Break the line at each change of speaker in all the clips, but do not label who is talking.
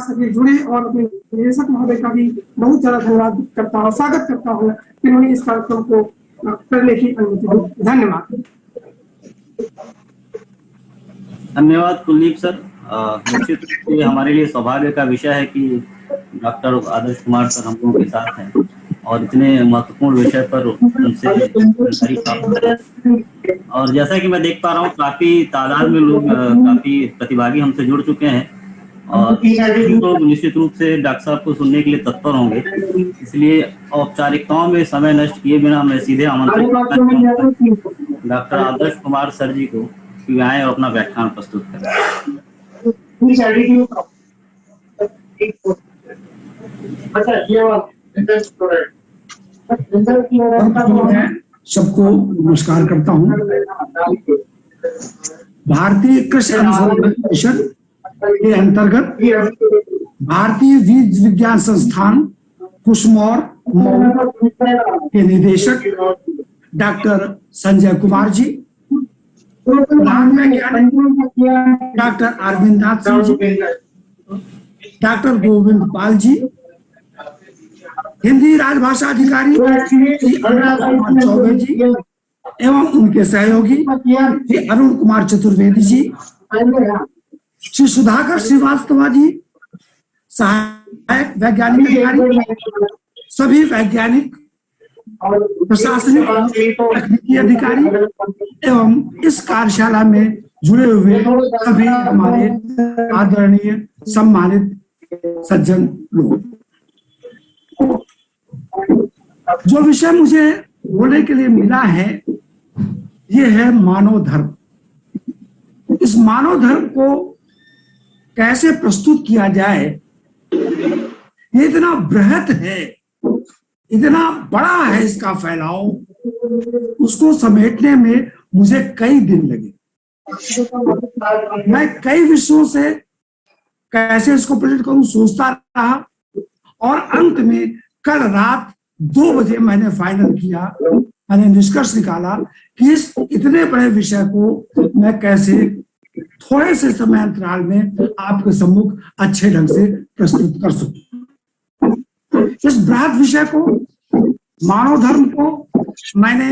सके जुड़े, और अपने निदेशक महोदय का भी बहुत ज्यादा धन्यवाद करता हूँ, स्वागत करता हूँ कि उन्होंने इस कार्यक्रम को करने की अनुमति दी। धन्यवाद।
धन्यवाद कुलदीप सर। निश्चित रूप से हमारे लिए सौभाग्य का विषय है कि डॉक्टर आदर्श कुमार सर हम लोगों के साथ हैं और इतने महत्वपूर्ण विषय पर उनसे जानकारी प्राप्त करें। और जैसा कि मैं देख पा रहा हूँ काफी तादाद में लोग, काफी प्रतिभागी हमसे जुड़ चुके हैं और लोग निश्चित रूप से डॉक्टर साहब को सुनने के लिए तत्पर होंगे। इसलिए औपचारिकताओं में समय नष्ट किए बिना मैं सीधे आमंत्रित डॉक्टर आदर्श कुमार सर जी को कि आए और अपना व्याख्यान प्रस्तुत करें।
सबको नमस्कार करता हूँ। भारतीय कृषि अनुसंधान परिषद के अंतर्गत भारतीय बीज विज्ञान संस्थान कुशमोर के निदेशक डॉक्टर संजय कुमार जी, प्रधान वैज्ञानिक डॉक्टर अरविंद नाथ सिंह जी, डॉक्टर गोविंद पाल जी, हिंदी राजभाषा अधिकारी श्री अनुराग कुमार चौबे जी एवं उनके सहयोगी श्री अरुण कुमार चतुर्वेदी जी, श्री सुधाकर श्रीवास्तव जी, सहायक वैज्ञानिक अधिकारी, सभी वैज्ञानिक, प्रशासनिक, तकनीकी अधिकारी एवं इस कार्यशाला में जुड़े हुए सभी हमारे आदरणीय सम्मानित सज्जन लोग। जो विषय मुझे बोलने के लिए मिला है ये है मानव धर्म। इस मानव धर्म को कैसे प्रस्तुत किया जाए, ये इतना बृहत है, इतना बड़ा है इसका फैलाव, उसको समेटने में मुझे कई दिन लगे। मैं कई विषयों से कैसे इसको प्रेजेंट करूं सोचता रहा और अंत में कल रात 2 बजे मैंने फाइनल किया, मैंने निष्कर्ष निकाला कि इस इतने बड़े विषय को मैं कैसे थोड़े से समय अंतराल में आपके सम्मुख अच्छे ढंग से प्रस्तुत कर सकूं। इस बृहद विषय को, मानव धर्म को मैंने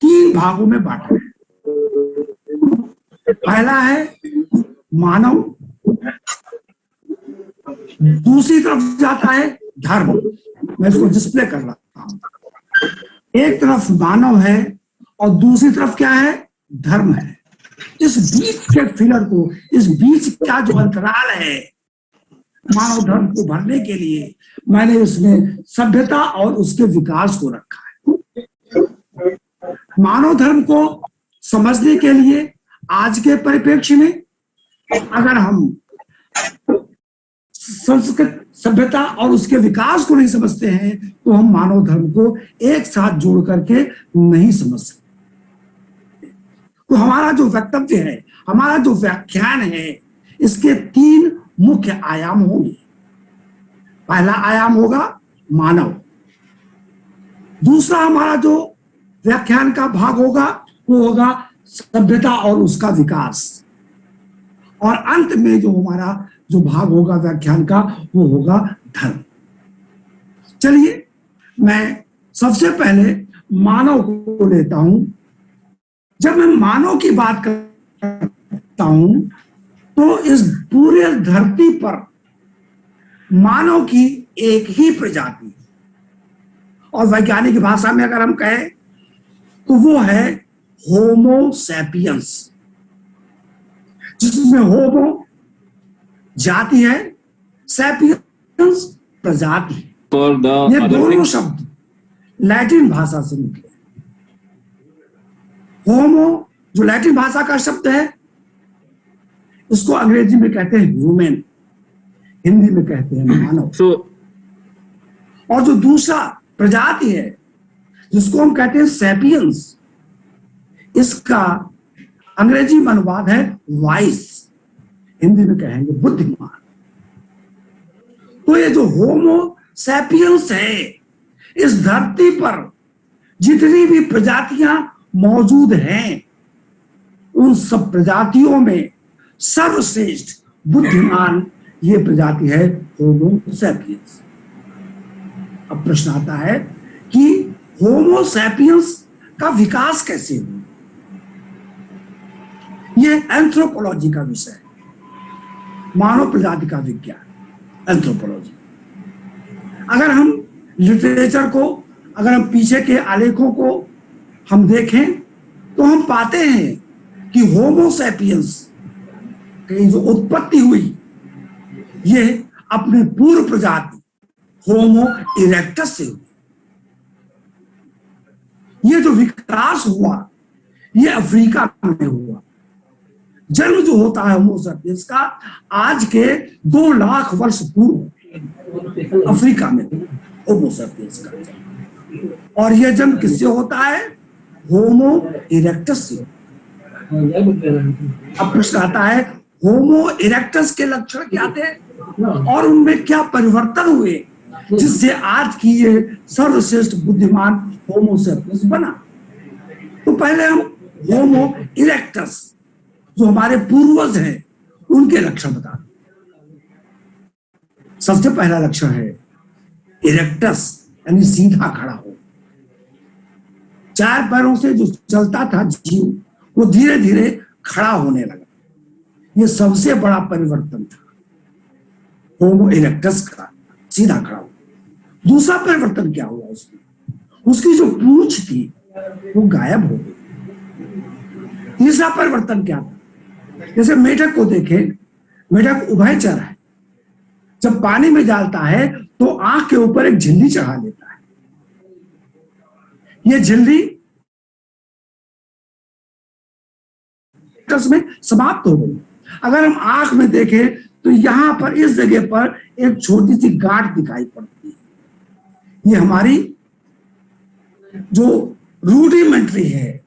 3 भागों में बांटा है। पहला है मानव, दूसरी तरफ जाता है धर्म। मैं इसको डिस्प्ले कर रहा हूं। एक तरफ मानव है और दूसरी तरफ क्या है, धर्म है। इस बीच के फिलर को, इस बीच का जो अंतराल है मानव धर्म को भरने के लिए मैंने उसमें सभ्यता और उसके विकास को रखा है। मानव धर्म को समझने के लिए आज के परिप्रेक्ष्य में अगर हम संस्कृत, सभ्यता और उसके विकास को नहीं समझते हैं तो हम मानव धर्म को एक साथ जोड़ करके नहीं समझ सकते। तो हमारा जो वक्तव्य है, हमारा जो व्याख्यान है, इसके 3 मुख्य आयाम होंगे। पहला आयाम होगा मानव, दूसरा हमारा जो व्याख्यान का भाग होगा वो होगा सभ्यता और उसका विकास, और अंत में जो हमारा जो भाग होगा व्याख्यान का वो होगा धर्म। चलिए मैं सबसे पहले मानव को लेता हूं। जब मैं मानव की बात करता हूं तो इस पूरे धरती पर मानव की एक ही प्रजाति, और वैज्ञानिक भाषा में अगर हम कहें तो वो है होमो सैपियंस, जिसमें होमो जाति है, सैपियंस प्रजाति। ये दोनों शब्द लैटिन भाषा से निकले। होमो जो लैटिन भाषा का शब्द है उसको अंग्रेजी में कहते हैं ह्यूमन, हिंदी में कहते हैं मानव। और जो दूसरा प्रजाति है जिसको हम कहते हैं सैपियंस, इसका अंग्रेजी में अनुवाद है वाइस, हिंदी में कहेंगे बुद्धिमान। तो ये जो होमो सैपियंस है, इस धरती पर जितनी भी प्रजातियां मौजूद हैं उन सब प्रजातियों में सर्वश्रेष्ठ बुद्धिमान ये प्रजाति है होमो सैपियंस। अब प्रश्न आता है कि होमो सैपियंस का विकास कैसे हुआ? ये एंथ्रोपोलॉजी का विषय है, मानव प्रजाति का विज्ञान, एंथ्रोपोलॉजी। अगर हम लिटरेचर को, अगर हम पीछे के आलेखों को हम देखें तो हम पाते हैं कि होमो सैपियंस की जो उत्पत्ति हुई ये अपने पूर्व प्रजाति होमो इरेक्टस से हुई। ये जो विकास हुआ ये अफ्रीका में हुआ। जन्म जो होता है होमो सैपियंस का आज के 2 लाख वर्ष पूर्व अफ्रीका में होमो सैपियंस का। और यह जन्म किससे होता है? होमो इरेक्टस से। अब प्रश्न आता है होमो इरेक्टस के लक्षण क्या थे और उनमें क्या परिवर्तन हुए जिससे आज की ये सर्वश्रेष्ठ बुद्धिमान होमो सैपियंस बना। तो पहले हम होमो इरेक्टस जो हमारे पूर्वज हैं उनके लक्षण बता दें। सबसे पहला लक्षण है इरेक्टस यानी सीधा खड़ा हो। 4 पैरों से जो चलता था जीव वो धीरे धीरे खड़ा होने लगा। ये सबसे बड़ा परिवर्तन था होमो इरेक्टस का, सीधा खड़ा हो। दूसरा परिवर्तन क्या हुआ उसमें? उसकी जो पूंछ थी वो गायब हो गई। तीसरा परिवर्तन क्या था? जैसे मेढक को देखें, मेढक उभयचर है। जब पानी में डालता है तो आंख के ऊपर एक झिल्ली चढ़ा लेता है। यह झिल्ली में समाप्त हो गई। अगर हम आंख में देखें तो यहां पर इस जगह पर एक छोटी सी गांठ दिखाई पड़ती है। ये हमारी जो रूडिमेंट्री है,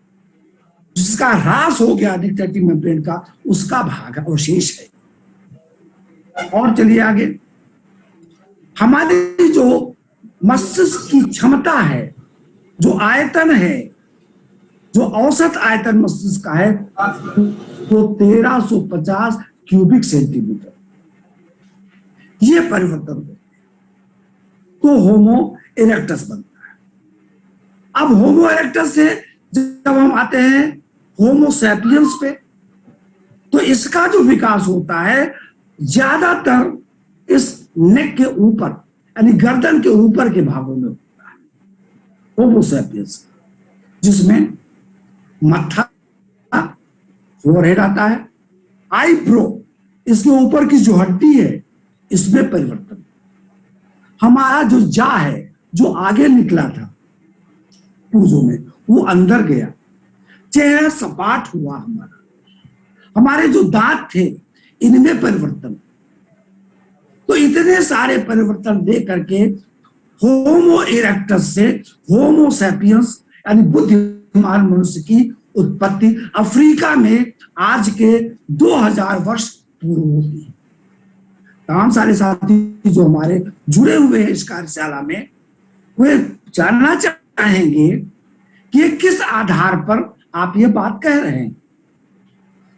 जिसका ह्रास हो गया डिक्टेटिव मेम्ब्रेन का, उसका भाग अवशेष है। और चलिए आगे। हमारी जो मस्तिष्क की क्षमता है, जो आयतन है, जो औसत आयतन मस्तिष्क का है वो 1350 क्यूबिक सेंटीमीटर। ये परिवर्तन होते हैं तो होमो इरेक्टस बनता है। अब होमो इरेक्टस से जब हम आते हैं होमो सैपियंस पे तो इसका जो विकास होता है ज्यादातर इस नेक के ऊपर यानी गर्दन के ऊपर के भागों में होता है होमो सैपियंस, जिसमें मत्था, फोरहेड आता है, आईब्रो, इसके ऊपर की जो हड्डी है इसमें परिवर्तन। हमारा जो जा है जो आगे निकला था पूर्वों में वो अंदर गया, चेहरा सपाट हुआ हमारा। हमारे जो दांत थे इनमें परिवर्तन। तो इतने सारे परिवर्तन दे करके होमो इरेक्टस से होमो सैपियंस यानी बुद्धिमान मनुष्य की उत्पत्ति अफ्रीका में आज के 2000 वर्ष पूर्व होती है। तमाम सारे साथी जो हमारे जुड़े हुए हैं इस कार्यशाला में वे जानना चाहेंगे कि ये किस आधार पर आप ये बात कह रहे हैं।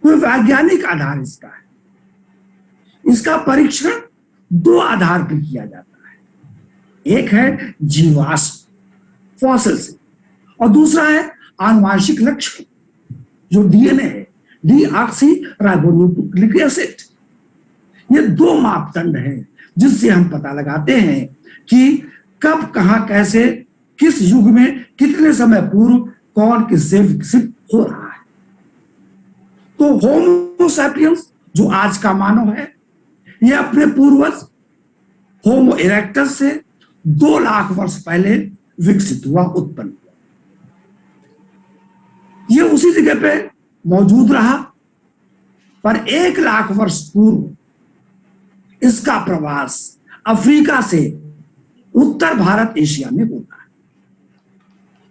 तो वैज्ञानिक आधार इसका है। इसका परीक्षण 2 आधार पर किया जाता है। एक है जीवाश्म फॉसिल से और दूसरा है आनुवांशिक लक्षण जो डीएनए है, डीऑक्सी राइबोन्यूक्लिक एसिड। ये 2 मापदंड हैं जिससे हम पता लगाते हैं कि कब, कहां, कैसे, किस युग में, कितने समय पूर्व कौन किससे विकसित हो रहा है। तो होमो सैपियंस जो आज का मानव है ये अपने पूर्वज होमो इरेक्टस से 2 लाख वर्ष पहले विकसित हुआ, उत्पन्न हुआ। ये उसी जगह पे मौजूद रहा, पर 1 लाख वर्ष पूर्व इसका प्रवास अफ्रीका से उत्तर भारत एशिया में होता है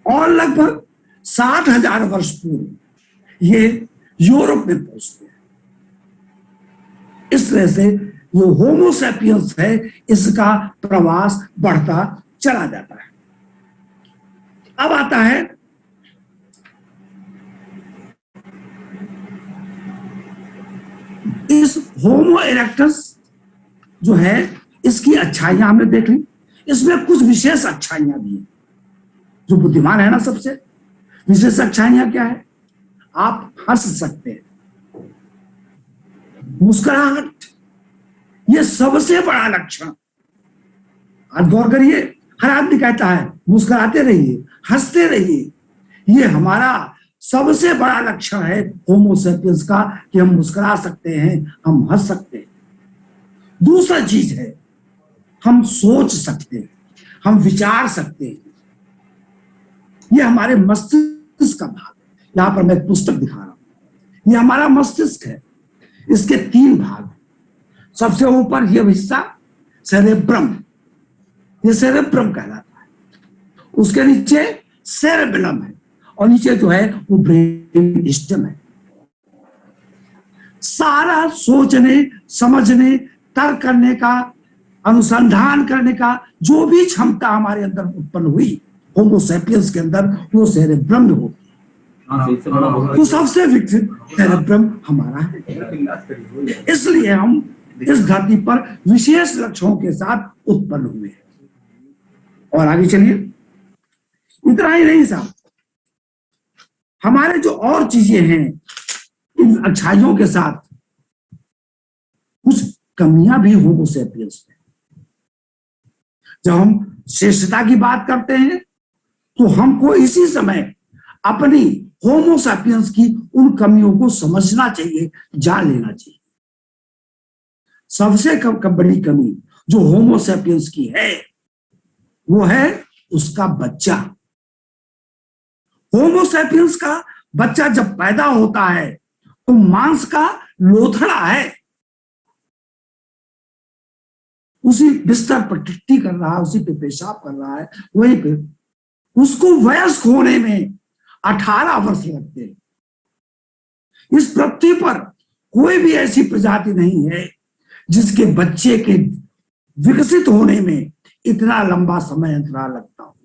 और लगभग 60,000 वर्ष पूर्व ये यूरोप में पहुंचते हैं। इस तरह से जो होमो सैपियंस है इसका प्रवास बढ़ता चला जाता है। अब आता है इस होमो इरेक्टस जो है इसकी अच्छाइयां हमने देख ली, इसमें कुछ विशेष अच्छाइयां भी हैं। जो बुद्धिमान है ना, सबसे विशेष अच्छाइयां क्या है? आप हंस सकते हैं, मुस्कुराहट, ये सबसे बड़ा लक्षण। आज गौर करिए, हर आदमी कहता है मुस्कुराते रहिए, हंसते रहिए। ये हमारा सबसे बड़ा लक्षण है होमो सेपियंस का, कि हम मुस्कुरा सकते हैं, हम हंस सकते हैं। दूसरा चीज है, हम सोच सकते हैं, हम विचार सकते हैं। ये हमारे मस्तिष्क का भाग है। यहां पर मैं एक पुस्तक दिखा रहा हूं, ये हमारा मस्तिष्क है। इसके 3 भाग हैं। सबसे ऊपर ये हिस्सा सेरेब्रम, ये सेरेब्रम कहलाता है। उसके नीचे सेरेबेलम है, और नीचे जो है वो ब्रेन स्टेम है। सारा सोचने, समझने, तर्क करने का, अनुसंधान करने का जो भी क्षमता हमारे अंदर उत्पन्न हुई होमो सेपियंस के अंदर, वो सेरेब्रम में होती है। तो सबसे विकसित सेरेब्रम हमारा है। इसलिए हम इस धरती पर विशेष लक्ष्यों के साथ उत्पन्न हुए हैं। और आगे चलिए, इतना ही नहीं साहब, हमारे जो और चीजें हैं, इन अच्छाइयों के साथ कुछ कमियां भी होमो सेपियंस में। जब हम श्रेष्ठता की बात करते हैं तो हमको इसी समय अपनी होमो सेपियंस की उन कमियों को समझना चाहिए, जान लेना चाहिए। सबसे बड़ी कमी जो होमो सेपियंस की है, वो है उसका बच्चा। होमो सेपियंस का बच्चा जब पैदा होता है तो मांस का लोथड़ा है, उसी बिस्तर पर टिट्टी कर रहा है, उसी पे पेशाब कर रहा है, वहीं पे उसको वयस्क होने में 18 वर्ष लगते हैं। इस पृथ्वी पर कोई भी ऐसी प्रजाति नहीं है जिसके बच्चे के विकसित होने में इतना लंबा समय अंतराल लगता हो।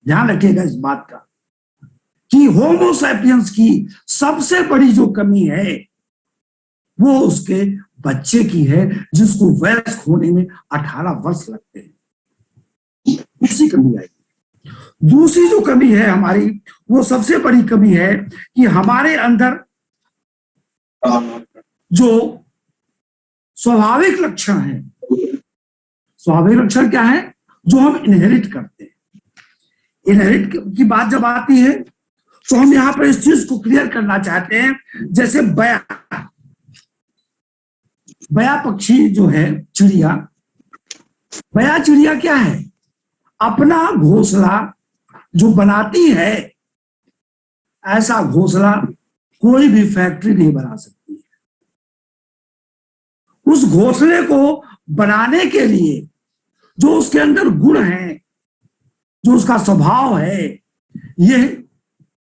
ध्यान रखिएगा इस बात का कि होमो सेपियंस की सबसे बड़ी जो कमी है वो उसके बच्चे की है, जिसको वयस्क होने में 18 वर्ष लगते हैं। दूसरी कमी आई, दूसरी जो कमी है हमारी, वो सबसे बड़ी कमी है कि हमारे अंदर जो स्वाभाविक लक्षण है, स्वाभाविक लक्षण क्या है? जो हम इनहेरिट करते हैं। इनहेरिट की बात जब आती है तो हम यहां पर इस चीज को क्लियर करना चाहते हैं। जैसे बया पक्षी जो है, चिड़िया, बया चिड़िया क्या है? अपना घोंसला जो बनाती है, ऐसा घोंसला कोई भी फैक्ट्री नहीं बना सकती है। उस घोंसले को बनाने के लिए जो उसके अंदर गुण है, जो उसका स्वभाव है, यह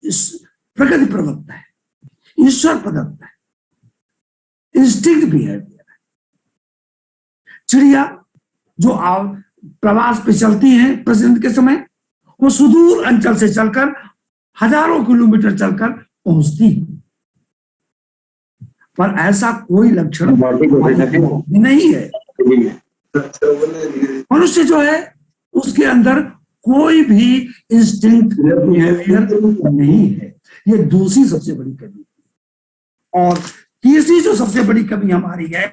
प्रकृति प्रदत्त है, ईश्वर प्रदत्त है, इंस्टिंक्ट बिहेवियर है। चिड़िया जो प्रवास पे चलती है प्रेजेंट के समय, वो सुदूर अंचल से चलकर हजारों किलोमीटर चलकर पहुंचती है, पर ऐसा कोई लक्षण नहीं है। मनुष्य जो है उसके अंदर कोई भी इंस्टिंक्ट बिहेवियर नहीं है। ये दूसरी सबसे बड़ी कमी। और तीसरी जो सबसे बड़ी कमी हमारी है,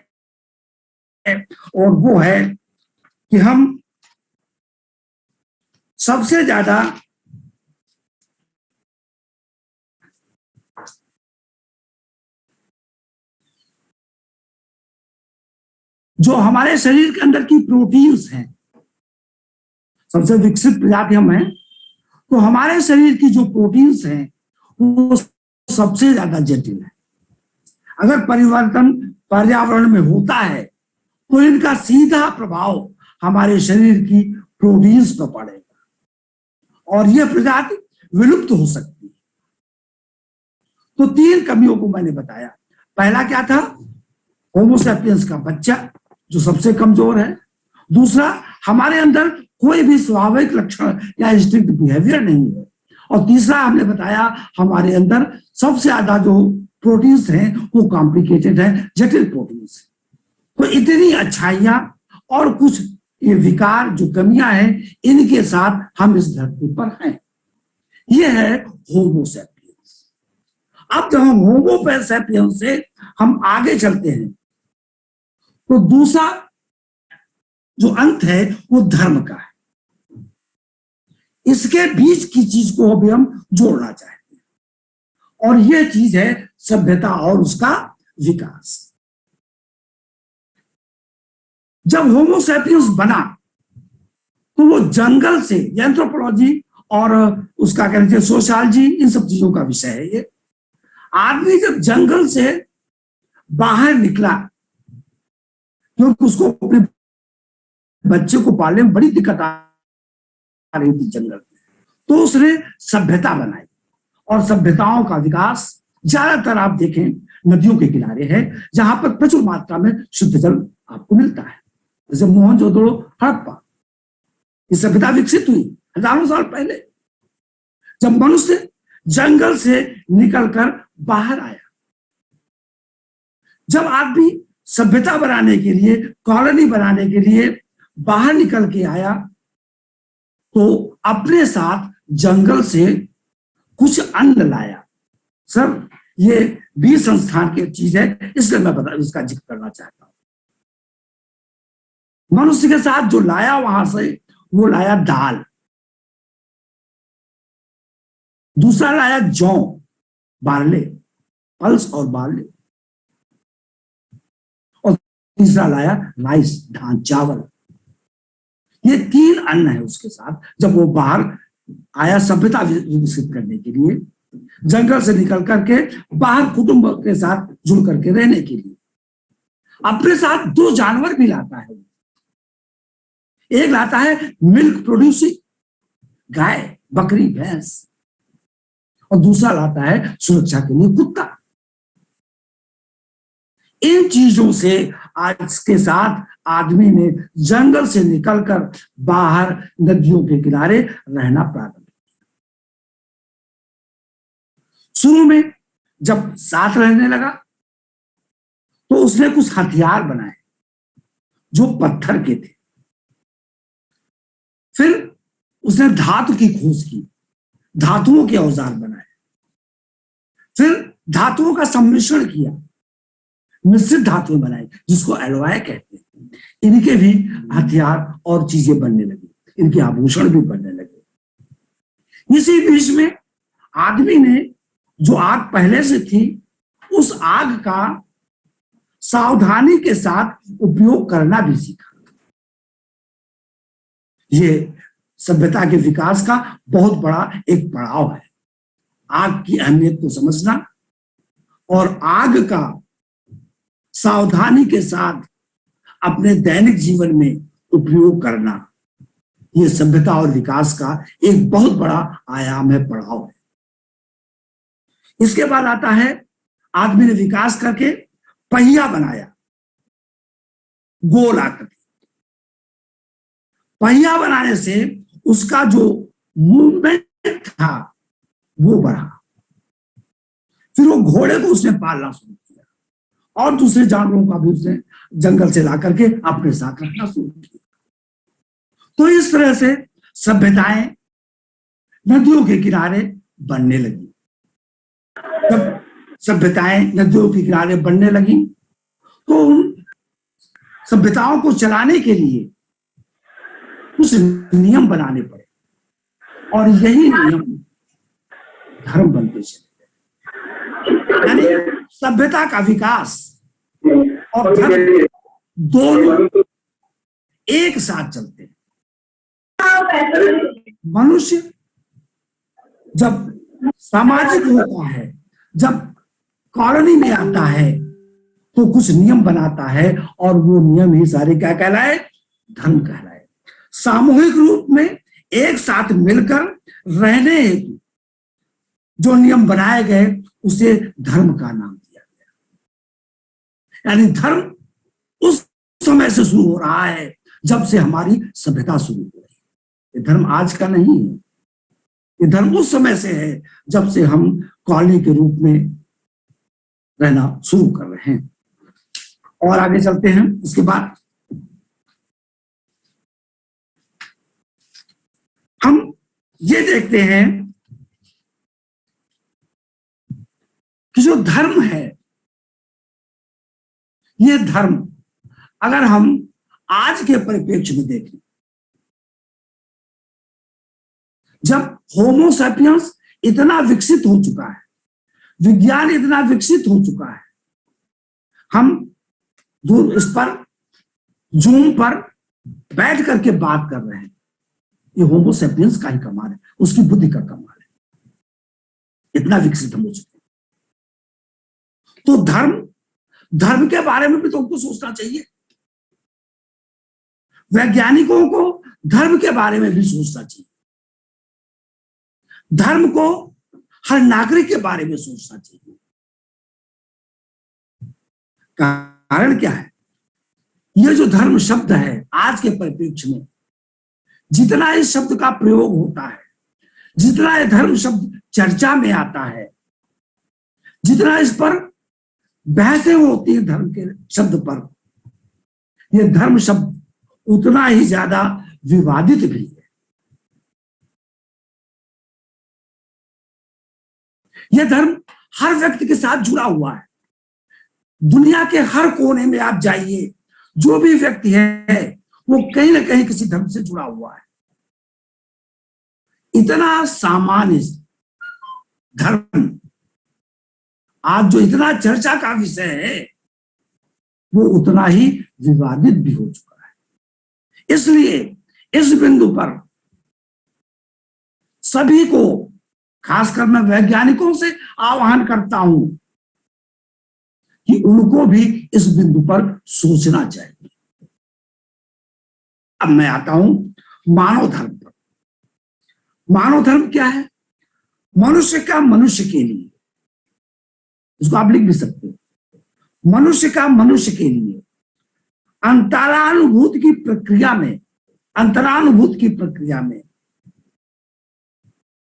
और वो है कि हम सबसे ज्यादा जो हमारे शरीर के अंदर की प्रोटीन्स हैं, सबसे विकसित प्रजाति हम हैं, तो हमारे शरीर की जो प्रोटीन्स हैं वो सबसे ज्यादा जटिल है। अगर परिवर्तन पर्यावरण में होता है तो इनका सीधा प्रभाव हमारे शरीर की प्रोटीन्स पर पड़ेगा और यह प्रजाति विलुप्त हो सकती है। तो 3 कमियों को मैंने बताया। पहला क्या था? होमो सेपियंस का बच्चा जो सबसे कमजोर है। दूसरा, हमारे अंदर कोई भी स्वाभाविक लक्षण या इंस्टिंक्ट बिहेवियर नहीं है। और तीसरा हमने बताया, हमारे अंदर सबसे ज्यादा जो प्रोटीन्स हैं वो कॉम्प्लिकेटेड है, जटिल प्रोटीन्स। तो इतनी अच्छाइयां और कुछ ये विकार जो कमियां हैं, इनके साथ हम इस धरती पर हैं। ये है होमो सैपियंस। अब जब हम होमो सैपियंस से हम आगे चलते हैं, तो दूसरा जो अंत है वो धर्म का है। इसके बीच की चीज को अभी हम जोड़ना चाहते हैं, और यह चीज है सभ्यता और उसका विकास। जब होमो सैपियंस बना तो वो जंगल से, एंथ्रोपोलॉजी और उसका कह लीजिए सोशियोलॉजी, इन सब चीजों का विषय है ये। आदमी जब जंगल से बाहर निकला, क्योंकि उसको अपने बच्चे को पालने में बड़ी दिक्कत आ रही थी जंगल में, तो उसने सभ्यता बनाई, और सभ्यताओं का विकास ज्यादातर आप देखें नदियों के किनारे है, जहां पर प्रचुर मात्रा में शुद्ध जल आपको मिलता है। जैसे मोहनजोदड़ो, हड़प्पा, ये सभ्यता विकसित हुई हजारों साल पहले, जब मनुष्य जंगल से निकलकर बाहर आया। जब आदमी सभ्यता बनाने के लिए, कॉलोनी बनाने के लिए बाहर निकल के आया, तो अपने साथ जंगल से कुछ अन्न लाया। सर, ये 20 संस्थान की चीज है, इसलिए मैं इसका जिक्र करना चाहता हूं। मनुष्य के साथ जो लाया वहां से, वो लाया दाल, दूसरा लाया जौ, बार्ले, पल्स और बार्ले, और तीसरा लाया राइस, धान, चावल। ये 3 अन्न है उसके साथ। जब वो बाहर आया सभ्यता विकसित करने के लिए, जंगल से निकल करके बाहर कुटुंब के साथ जुड़ करके रहने के लिए, अपने साथ 2 जानवर भी लाता है। एक लाता है मिल्क प्रोड्यूसिंग, गाय, बकरी, भैंस, और दूसरा लाता है सुरक्षा के लिए कुत्ता। इन चीजों से आज के साथ आदमी ने जंगल से निकलकर बाहर नदियों के किनारे रहना प्रारंभ किया। शुरू में जब साथ रहने लगा, तो उसने कुछ हथियार बनाए जो पत्थर के थे। फिर उसने धातु की खोज की, धातुओं के औजार बनाए। फिर धातुओं का सम्मिश्रण किया, मिश्रित धातुएं बनाई, जिसको एलॉय कहते हैं। इनके भी हथियार और चीजें बनने लगी, इनके आभूषण भी बनने लगे। इसी बीच में आदमी ने जो आग पहले से थी, उस आग का सावधानी के साथ उपयोग करना भी सीखा। ये सभ्यता के विकास का बहुत बड़ा एक पड़ाव है, आग की अहमियत को समझना और आग का सावधानी के साथ अपने दैनिक जीवन में उपयोग करना। यह सभ्यता और विकास का एक बहुत बड़ा आयाम है, पड़ाव है। इसके बाद आता है, आदमी ने विकास करके पहिया बनाया, गोल आकृति। पहिया बनाने से उसका जो मूवमेंट था वो बढ़ा। फिर वो घोड़े को उसने पालना शुरू किया, और दूसरे जानवरों का भी उसने जंगल से ला करके अपने साथ रखना शुरू किया। तो इस तरह से सभ्यताएं नदियों के किनारे बनने लगी। जब सभ्यताएं नदियों के किनारे बनने लगी, तो उन सभ्यताओं को चलाने के लिए कुछ नियम बनाने पड़े, और यही नियम धर्म बनते चले। यानी सभ्यता का विकास और धर्म दोनों एक साथ चलते हैं। मनुष्य जब सामाजिक होता है, जब कॉलोनी में आता है, तो कुछ नियम बनाता है, और वो नियम ही सारे क्या कहलाए? धर्म कहलाए। सामूहिक रूप में एक साथ मिलकर रहने हेतु जो नियम बनाए गए, उसे धर्म का नाम दिया गया। यानी धर्म उस समय से शुरू हो रहा है जब से हमारी सभ्यता शुरू हो रही है। ये धर्म आज का नहीं है, ये धर्म उस समय से है जब से हम कॉलोनी के रूप में रहना शुरू कर रहे हैं। और आगे चलते हैं। उसके बाद हम ये देखते हैं कि जो धर्म है, ये धर्म अगर हम आज के परिप्रेक्ष्य में देखें, जब होमो सैपियंस इतना विकसित हो चुका है, विज्ञान इतना विकसित हो चुका है, हम इस पर जूम पर बैठ करके बात कर रहे हैं, ये होमो सैपियंस का ही कमाल है, उसकी बुद्धि का कमाल है, इतना विकसित हम हो चुके हैं। तो धर्म के बारे में भी तो हमको सोचना चाहिए, वैज्ञानिकों को धर्म के बारे में भी सोचना चाहिए, धर्म को हर नागरिक के बारे में सोचना चाहिए। कारण क्या है? यह जो धर्म शब्द है, आज के परिप्रेक्ष्य में जितना इस शब्द का प्रयोग होता है, जितना यह धर्म शब्द चर्चा में आता है, जितना इस पर बहसें होती है धर्म के शब्द पर, यह धर्म शब्द उतना ही ज्यादा विवादित भी है। यह धर्म हर व्यक्ति के साथ जुड़ा हुआ है। दुनिया के हर कोने में आप जाइए, जो भी व्यक्ति है वो कहीं ना कहीं किसी धर्म से जुड़ा हुआ है। इतना सामान्य धर्म आज जो इतना चर्चा का विषय है, वो उतना ही विवादित भी हो चुका है। इसलिए इस बिंदु पर सभी को, खासकर मैं वैज्ञानिकों से आह्वान करता हूं कि उनको भी इस बिंदु पर सोचना चाहिए। अब मैं आता हूं मानव धर्म पर। मानव धर्म क्या है? मनुष्य का मनुष्य के लिए, इसको आप लिख भी सकते हो, मनुष्य का मनुष्य के लिए अंतरानुभूत की प्रक्रिया में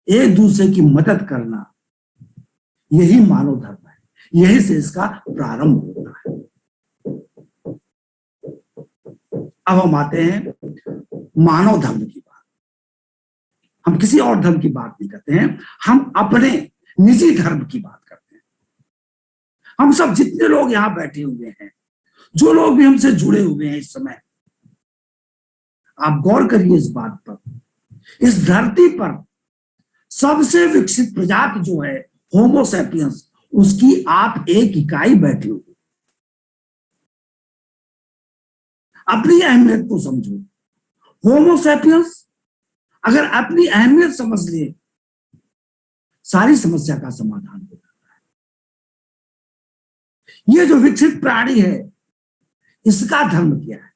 एक दूसरे की मदद करना, यही मानव धर्म है। यही से इसका प्रारंभ होता है। अब हम आते हैं मानव धर्म की बात। हम किसी और धर्म की बात नहीं करते हैं, हम अपने निजी धर्म की बात करते हैं। हम सब जितने लोग यहां बैठे हुए हैं, जो लोग भी हमसे जुड़े हुए हैं इस समय, आप गौर करिए इस बात पर, इस धरती पर सबसे विकसित प्रजाति जो है होमो सैपियंस, उसकी आप एक इकाई बैठे हुए। अपनी अहमियत को समझो। होमो सैपियंस अगर अपनी अहमियत समझ ले, सारी समस्या का समाधान हो जाता है। ये जो विकसित प्राणी है, इसका धर्म क्या है?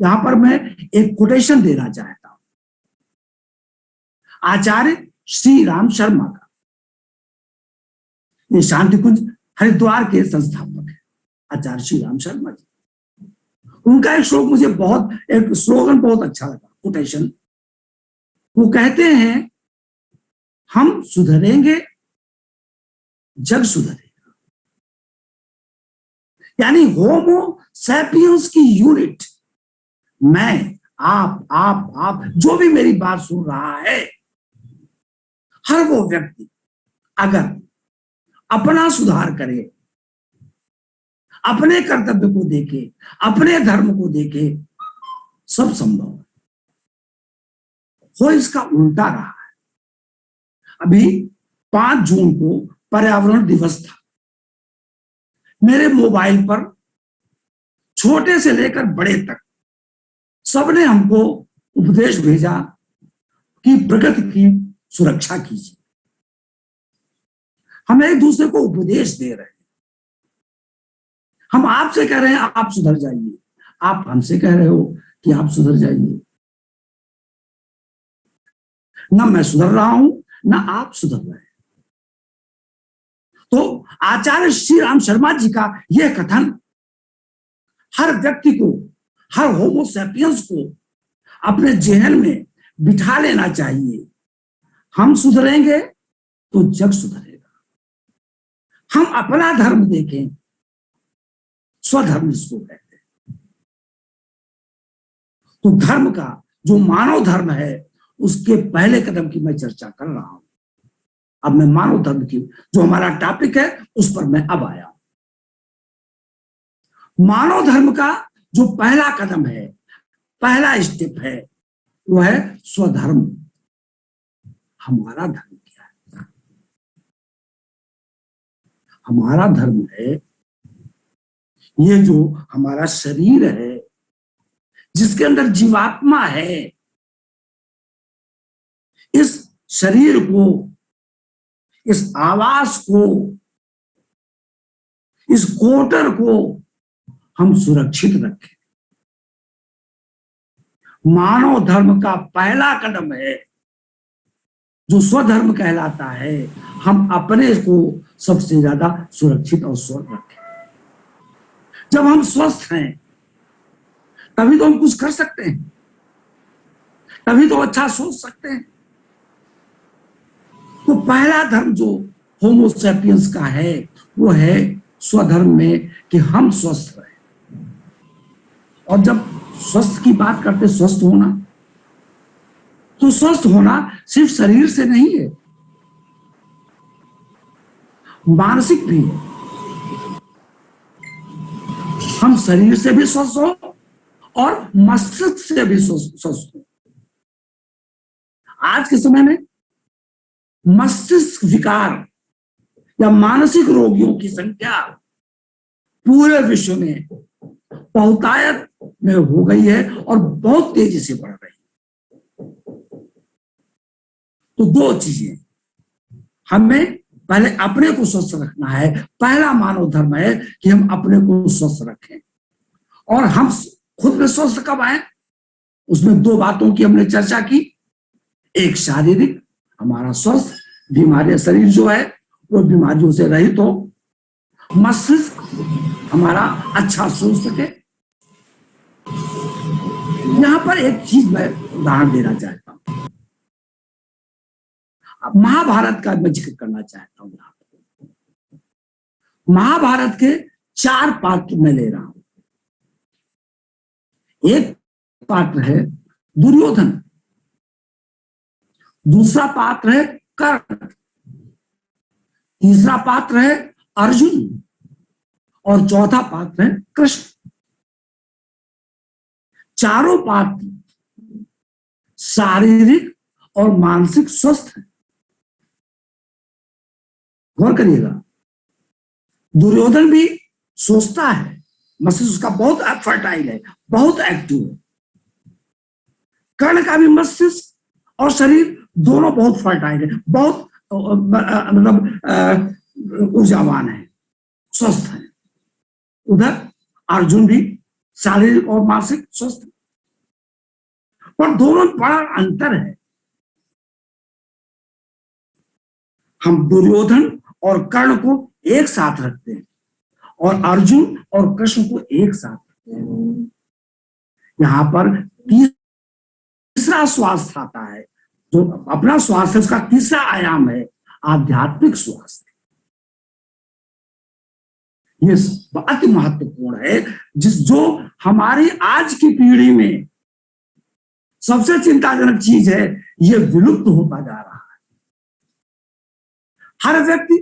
यहां पर मैं एक कोटेशन देना चाहता हूं आचार्य श्री राम शर्मा का। ये शांति कुंज हरिद्वार के संस्थापक है आचार्य श्री राम शर्मा जी। उनका एक श्लोक मुझे एक स्लोगन बहुत अच्छा लगा, कोटेशन। वो कहते हैं, हम सुधरेंगे जग सुधरेगा। यानी होमो सैपियंस की यूनिट, मैं, आप जो भी मेरी बात सुन रहा है, हर वो व्यक्ति अगर अपना सुधार करे, अपने कर्तव्य को देखे, अपने धर्म को देखे, सब संभव है। हो इसका उल्टा रहा है। अभी 5 जून को पर्यावरण दिवस था। मेरे मोबाइल पर छोटे से लेकर बड़े तक सबने हमको उपदेश भेजा कि प्रकृति की सुरक्षा कीजिए। हम एक दूसरे को उपदेश दे रहे हैं। हम आपसे कह रहे हैं आप सुधर जाइए, आप हमसे कह रहे हो कि आप सुधर जाइए। ना मैं सुधर रहा हूं, ना आप सुधर रहे हैं। तो आचार्य श्री राम शर्मा जी का यह कथन हर व्यक्ति को, हर होमो सैपियंस को अपने जेहन में बिठा लेना चाहिए। हम सुधरेंगे तो जग सुधरेगा। हम अपना धर्म देखें, स्वधर्म जिसको कहते हैं। तो धर्म का जो मानव धर्म है उसके पहले कदम की मैं चर्चा कर रहा हूं। अब मैं मानव धर्म की जो हमारा टॉपिक है उस पर मैं अब आया हूं। मानव धर्म का जो पहला कदम है, पहला स्टेप है, वो है स्वधर्म। हमारा धर्म क्या है? हमारा धर्म है ये जो हमारा शरीर है, जिसके अंदर जीवात्मा है, इस शरीर को, इस आवास को, इस क्वार्टर को हम सुरक्षित रखें। मानव धर्म का पहला कदम है जो स्वधर्म कहलाता है, हम अपने को सबसे ज्यादा सुरक्षित और स्वस्थ रखें। जब हम स्वस्थ हैं तभी तो हम कुछ कर सकते हैं, तभी तो अच्छा सोच सकते हैं। तो पहला धर्म जो होमो सैपियंस का है वो है स्वधर्म में कि हम स्वस्थ रहें। और जब स्वस्थ की बात करते, स्वस्थ होना, तो स्वस्थ होना सिर्फ शरीर से नहीं है, मानसिक भी है। हम शरीर से भी स्वस्थ हो और मस्तिष्क से भी स्वस्थ हो। आज के समय में मस्तिष्क विकार या मानसिक रोगियों की संख्या पूरे विश्व में बहुतायत में हो गई है और बहुत तेजी से बढ़ रही है। तो दो चीजें, हमें पहले अपने को स्वस्थ रखना है। पहला मानव धर्म है कि हम अपने को स्वस्थ रखें। और हम खुद में स्वस्थ कब आए, उसमें दो बातों की हमने चर्चा की। एक शारीरिक, हमारा स्वस्थ, बीमारी शरीर जो है वो बीमारियों से रहित हो। मस्तिष्क हमारा अच्छा सोच सके। यहां पर एक चीज मैं उदाहरण देना चाहता हूं, महाभारत का मैं जिक्र करना चाहता हूं। यहां पर महाभारत के 4 पात्र मैं ले रहा हूं। एक पात्र है दुर्योधन, दूसरा पात्र है कर्ण, तीसरा पात्र है अर्जुन और चौथा पात्र है कृष्ण। चारों पात्र शारीरिक और मानसिक स्वस्थ है। गौर करिएगा, दुर्योधन भी सोचता है, मस्तिष्क उसका बहुत फर्टाइल है, बहुत एक्टिव है। कर्ण का भी मस्तिष्क और शरीर दोनों बहुत फर्टाइल है, बहुत मतलब ऊर्जावान है, स्वस्थ है। उधर अर्जुन भी शारीरिक और मानसिक स्वस्थ, पर दोनों में बड़ा अंतर है। हम दुर्योधन और कर्ण को एक साथ रखते हैं और अर्जुन और कृष्ण को एक साथ रखते हैं। यहां पर तीसरा स्वास्थ्य आता है, जो अपना स्वास्थ्य, उसका तीसरा आयाम है आध्यात्मिक स्वास्थ्य। ये अति महत्वपूर्ण है, जो हमारी आज की पीढ़ी में सबसे चिंताजनक चीज है, ये विलुप्त होता जा रहा है। हर व्यक्ति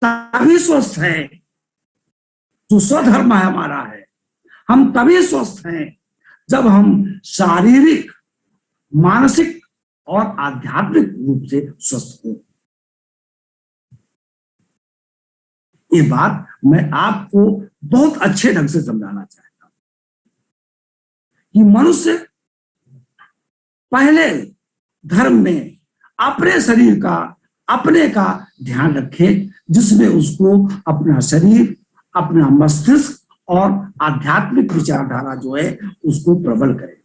तभी स्वस्थ है जो स्वधर्म है हमारा है। हम तभी स्वस्थ हैं जब हम शारीरिक, मानसिक और आध्यात्मिक रूप से स्वस्थ हो। ये बात मैं आपको बहुत अच्छे ढंग से समझाना चाहता हूं कि मनुष्य पहले धर्म में अपने शरीर का, अपने का ध्यान रखे, जिसमें उसको अपना शरीर, अपना मस्तिष्क और आध्यात्मिक विचारधारा जो है उसको प्रबल करे।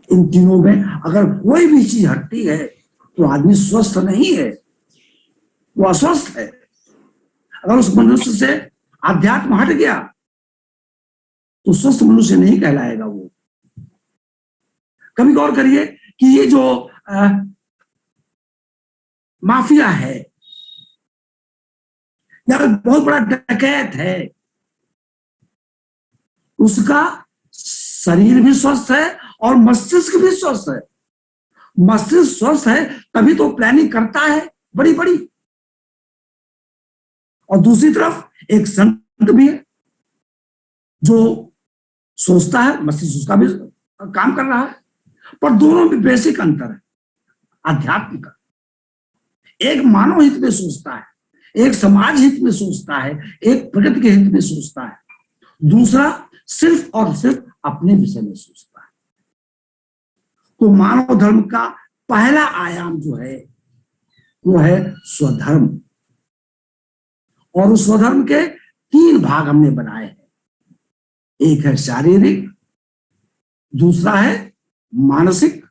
इन तीनों में अगर कोई भी चीज हटती है तो आदमी स्वस्थ नहीं है, वो अस्वस्थ है। अगर उस मनुष्य से आध्यात्म हट गया तो स्वस्थ मनुष्य नहीं कहलाएगा वो। कभी गौर करिए कि ये जो माफिया है या बहुत बड़ा डकैत है, उसका शरीर भी स्वस्थ है और मस्तिष्क भी स्वस्थ है। मस्तिष्क स्वस्थ है तभी तो प्लानिंग करता है बड़ी बड़ी। और दूसरी तरफ एक संत भी है जो सोचता है, मस्तिष्क उसका भी काम कर रहा है, पर दोनों में बेसिक अंतर है आध्यात्म का। एक मानव हित में सोचता है, एक समाज हित में सोचता है, एक प्रकृति के हित में सोचता है, दूसरा सिर्फ और सिर्फ अपने विषय में सोचता है। तो मानव धर्म का पहला आयाम जो है वो है स्वधर्म, और उस स्वधर्म के 3 भाग हमने बनाए हैं। एक है शारीरिक, दूसरा है मानसिक,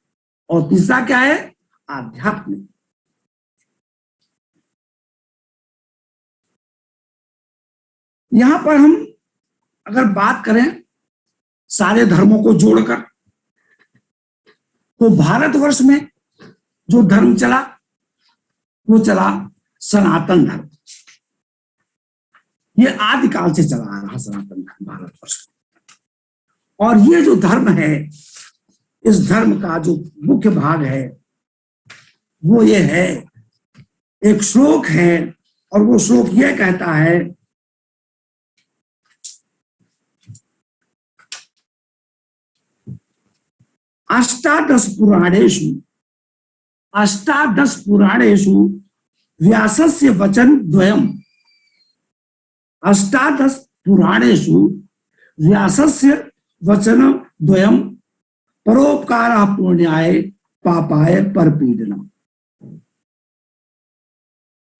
और तीसरा क्या है? आध्यात्मिक। यहां पर हम अगर बात करें सारे धर्मों को जोड़कर, तो भारतवर्ष में जो धर्म चला वो चला सनातन धर्म। ये आदिकाल से चला आ रहा सनातन धर्म भारतवर्ष में। और ये जो धर्म है, इस धर्म का जो मुख्य भाग है वो ये है, एक श्लोक है, और वो श्लोक ये कहता है, अष्टादश पुराणेषु व्यासस्य वचन द्वयम्। अष्टादश पुराणेषु व्यासस्य वचन द्वयम् परोपकारः पुण्याय पापाय परपीडनम्।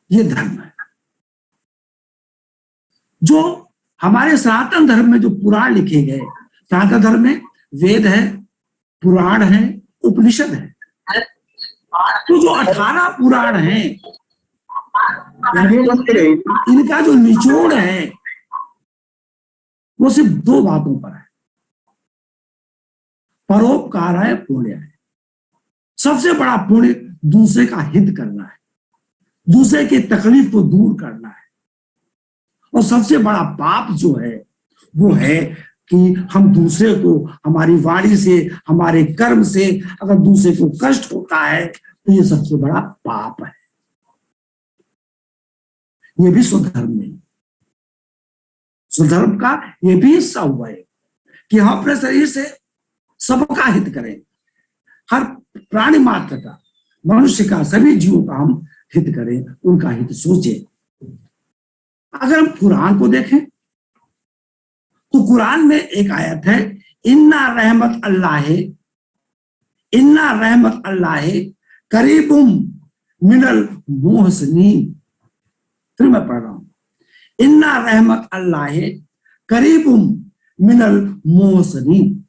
ये धर्म है जो हमारे सनातन धर्म में जो पुराण लिखे गए। सनातन धर्म में वेद है, पुराण है, उपनिषद है। तो जो 18 पुराण हैं, इनका जो निचोड़ है वो सिर्फ 2 बातों पर है, परोपकार है, पुण्य है। सबसे बड़ा पुण्य दूसरे का हित करना है, दूसरे की तकलीफ को दूर करना है। और सबसे बड़ा पाप जो है वो है कि हम दूसरे को हमारी वाणी से, हमारे कर्म से अगर दूसरे को कष्ट होता है तो ये सबसे बड़ा पाप है। ये भी स्वधर्म नहीं। स्वधर्म का ये भी हिस्सा हुआ है कि हम अपने शरीर से सबका हित करें, हर प्राणी मात्र का, मनुष्य का, सभी जीवों का हम हित करें, उनका हित सोचें। अगर हम कुरान को देखें तो कुरान में एक आयत है, इन्ना रहमत अल्लाह करीबुम मिनल मोहसिनीन। फिर मैं पढ़ रहा हूं, इन्ना रहमत अल्लाह करीबुम मिनल मोहसिनीन।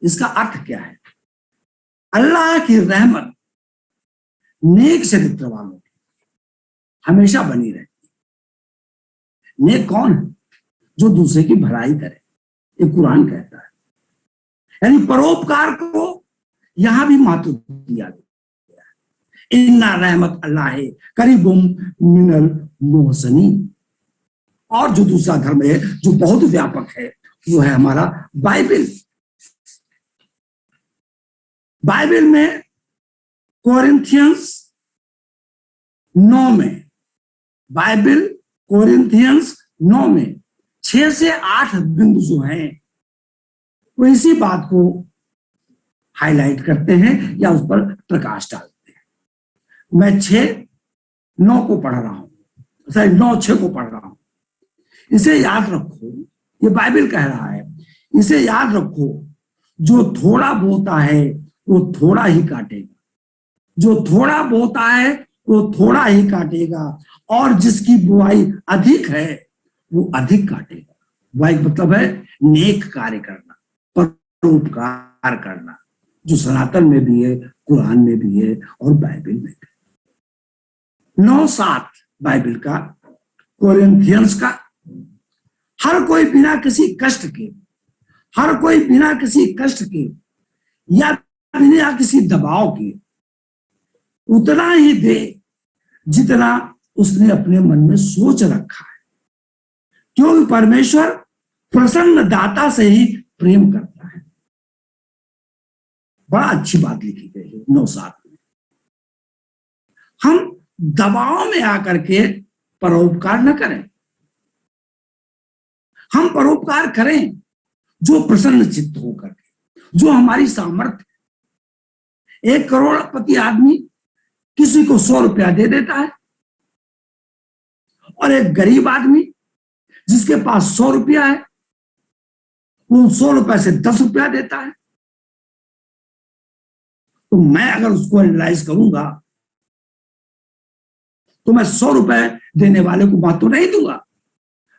इसका अर्थ क्या है? अल्लाह की रहमत नेक चरित्र वालों की हमेशा बनी रहती। नेक कौन है? जो दूसरे की भलाई करे, ये कुरान कहता है। यानी परोपकार को यहां भी महत्व दिया गया है। इन्ना रहमत अल्लाह करीबुम मिनल मोहसिनीन। और जो दूसरा धर्म है जो बहुत व्यापक है वो है हमारा बाइबल। बाइबल में कोरिन्थियंस 9 में, बाइबल कोरिन्थियंस 9 में 6 से 8 बिंदु जो हैं वो इसी बात को हाईलाइट करते हैं या उस पर प्रकाश डालते हैं। मैं 6:9 को पढ़ रहा हूं, 9:6 को पढ़ रहा हूं। इसे याद रखो, ये बाइबल कह रहा है, इसे याद रखो, जो थोड़ा बोता है वो थोड़ा ही काटेगा, जो थोड़ा बोता है वो थोड़ा ही काटेगा, और जिसकी बुआई अधिक है वो अधिक काटेगा। बुआई मतलब है नेक कार्य करना, परोपकार करना, जो सनातन में भी है, कुरान में भी है और बाइबल में भी। 9:7 बाइबल का, कोरिन्थियंस का। हर कोई बिना किसी कष्ट के, हर कोई बिना किसी कष्ट के या बिना किसी दबाव के उतना ही दे जितना उसने अपने मन में सोच रखा है, क्योंकि परमेश्वर प्रसन्न दाता से ही प्रेम करता है। बड़ा अच्छी बात लिखी गई है 9:7 में। हम दबाव में आकर के परोपकार न करें, हम परोपकार करें जो प्रसन्न चित्त होकर के, जो हमारी सामर्थ्य। 1 करोड़पति आदमी किसी को 100 रुपया दे देता है, और एक गरीब आदमी जिसके पास 100 रुपया है वो 100 रुपए से 10 रुपया देता है। तो मैं अगर उसको एनालाइज करूंगा तो मैं 100 रुपए देने वाले को महत्व नहीं दूंगा,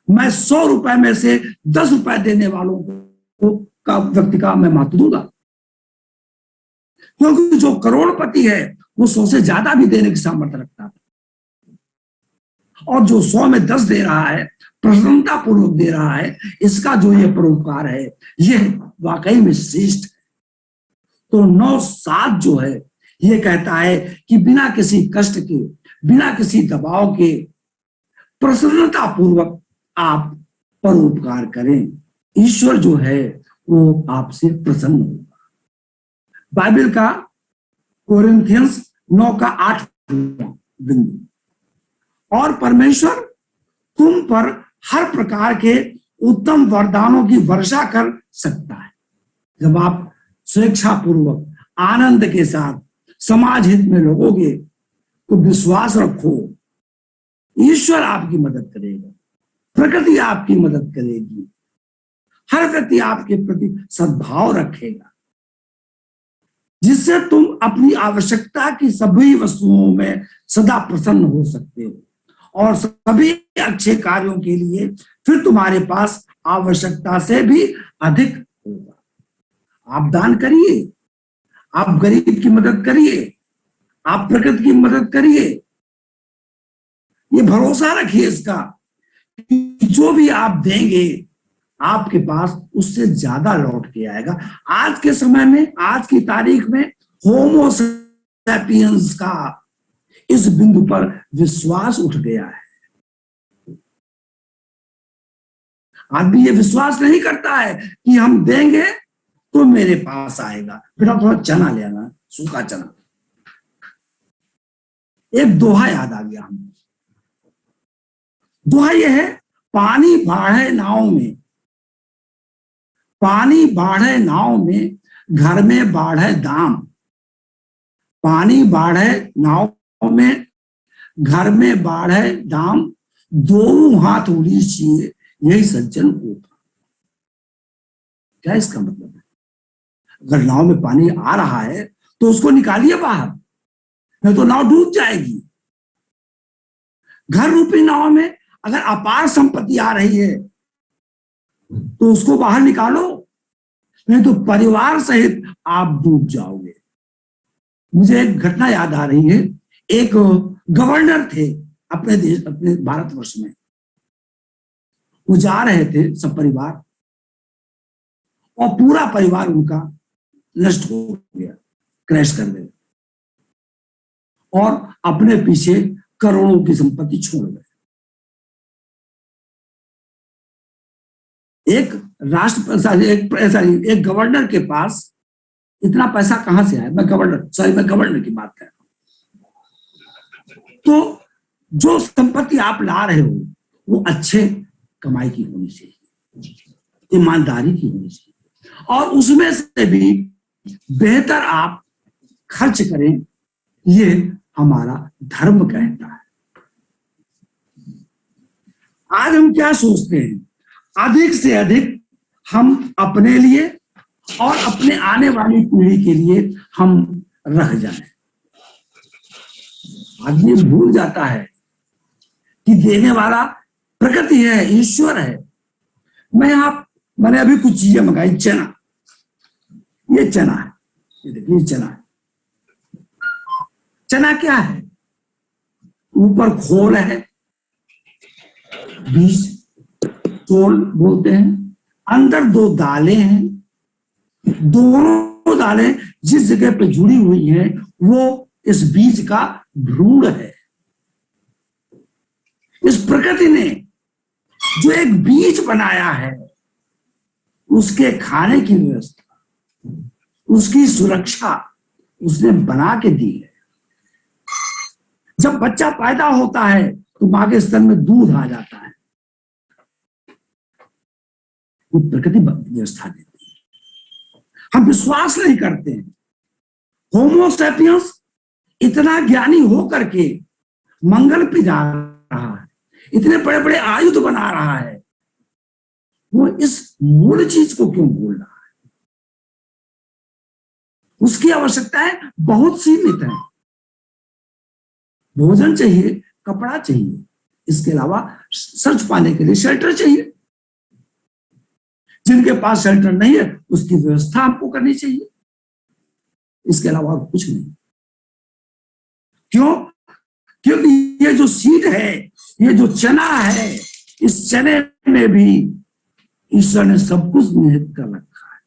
मैं 100 रुपए में से 10 रुपए देने वालों को का व्यक्ति का मैं महत्व दूंगा। क्योंकि जो करोड़पति है वो 100 से ज्यादा भी देने की सामर्थ्य रखता है, और जो 100 में 10 दे रहा है, प्रसन्नता पूर्वक दे रहा है, इसका जो ये परोपकार है ये वाकई में श्रेष्ठ है। तो 9:7 जो है ये कहता है कि बिना किसी कष्ट के, बिना किसी दबाव के, प्रसन्नता पूर्वक आप परोपकार करें। ईश्वर जो है वो आपसे प्रसन्न होगा। बाइबल का कोरिन्थियंस 9:8 बिंदु, और परमेश्वर तुम पर हर प्रकार के उत्तम वरदानों की वर्षा कर सकता है। जब आप स्वेच्छा पूर्वक आनंद के साथ समाज हित में लगोगे तो विश्वास रखो, ईश्वर आपकी मदद करेगा, प्रकृति आपकी मदद करेगी, हर व्यक्ति आपके प्रति सद्भाव रखेगा, जिससे तुम अपनी आवश्यकता की सभी वस्तुओं में सदा प्रसन्न हो सकते हो, और सभी अच्छे कार्यों के लिए फिर तुम्हारे पास आवश्यकता से भी अधिक होगा। आप दान करिए, आप गरीब की मदद करिए, आप प्रकृति की मदद करिए, ये भरोसा रखिए इसका कि जो भी आप देंगे आपके पास उससे ज्यादा लौट के आएगा। आज के समय में, आज की तारीख में होमो सैपियंस का इस बिंदु पर विश्वास उठ गया है। आदमी ये विश्वास नहीं करता है कि हम देंगे तो मेरे पास आएगा। बेटा थोड़ा चना ले आना, सूखा चना। एक दोहा याद आ गया हमें। दोहा यह है, पानी बाढ़े नाव में, पानी बाढ़े नाव में, घर में बाढ़े दाम। पानी बाढ़े नाव में, घर में बाढ़े दाम, दो हाथ उड़ीचिए यही सज्जन होता। क्या इसका मतलब है? अगर नाव में पानी आ रहा है तो उसको निकालिए बाहर, नहीं तो नाव डूब जाएगी। घर रूपी नाव में अगर अपार संपत्ति आ रही है तो उसको बाहर निकालो, नहीं तो परिवार सहित आप डूब जाओगे। मुझे एक घटना याद आ रही है। एक गवर्नर थे अपने देश, अपने भारतवर्ष में। वो जा रहे थे सब परिवार, और पूरा परिवार उनका नष्ट हो गया, क्रैश कर गया, और अपने पीछे करोड़ों की संपत्ति छोड़ गए। एक एक गवर्नर के पास इतना पैसा कहां से आया? मैं गवर्नर की बात कर रहा हूं। तो जो संपत्ति आप ला रहे हो वो अच्छे कमाई की होनी चाहिए, ईमानदारी की होनी चाहिए, और उसमें से भी बेहतर आप खर्च करें, ये हमारा धर्म कहता है। आज हम क्या सोचते हैं? अधिक से अधिक हम अपने लिए और अपने आने वाली पीढ़ी के लिए हम रख जाएं। आदमी भूल जाता है कि देने वाला प्रकृति है, ईश्वर है। मैंने अभी कुछ चीजें मंगाई। चना, ये चना है, ये देखिए चना है। चना क्या है? ऊपर खोल है, बीज चोल बोलते हैं, अंदर दो दालें हैं। दोनों दालें जिस जगह पे जुड़ी हुई हैं वो इस बीज का भ्रूण है। इस प्रकृति ने जो एक बीज बनाया है उसके खाने की व्यवस्था, उसकी सुरक्षा उसने बना के दी है। जब बच्चा पैदा होता है तो मां के स्तन में दूध आ जाता है, वो प्रकृति व्यवस्था देती है। हम विश्वास नहीं करते हैं। होमो सैपियंस इतना ज्ञानी होकर के मंगल पे जा रहा है, इतने बड़े बड़े आयुध बना रहा है, वो इस मूल चीज को क्यों भूल रहा है? उसकी आवश्यकताएं बहुत सीमित है। भोजन चाहिए, कपड़ा चाहिए, इसके अलावा सच पाने के लिए शेल्टर चाहिए। जिनके पास शेल्टर नहीं है उसकी व्यवस्था आपको करनी चाहिए, इसके अलावा और कुछ नहीं। क्यों? क्योंकि ये जो सीड है, ये जो चना है, इस चने में भी ईश्वर ने सब कुछ निहित कर रखा है।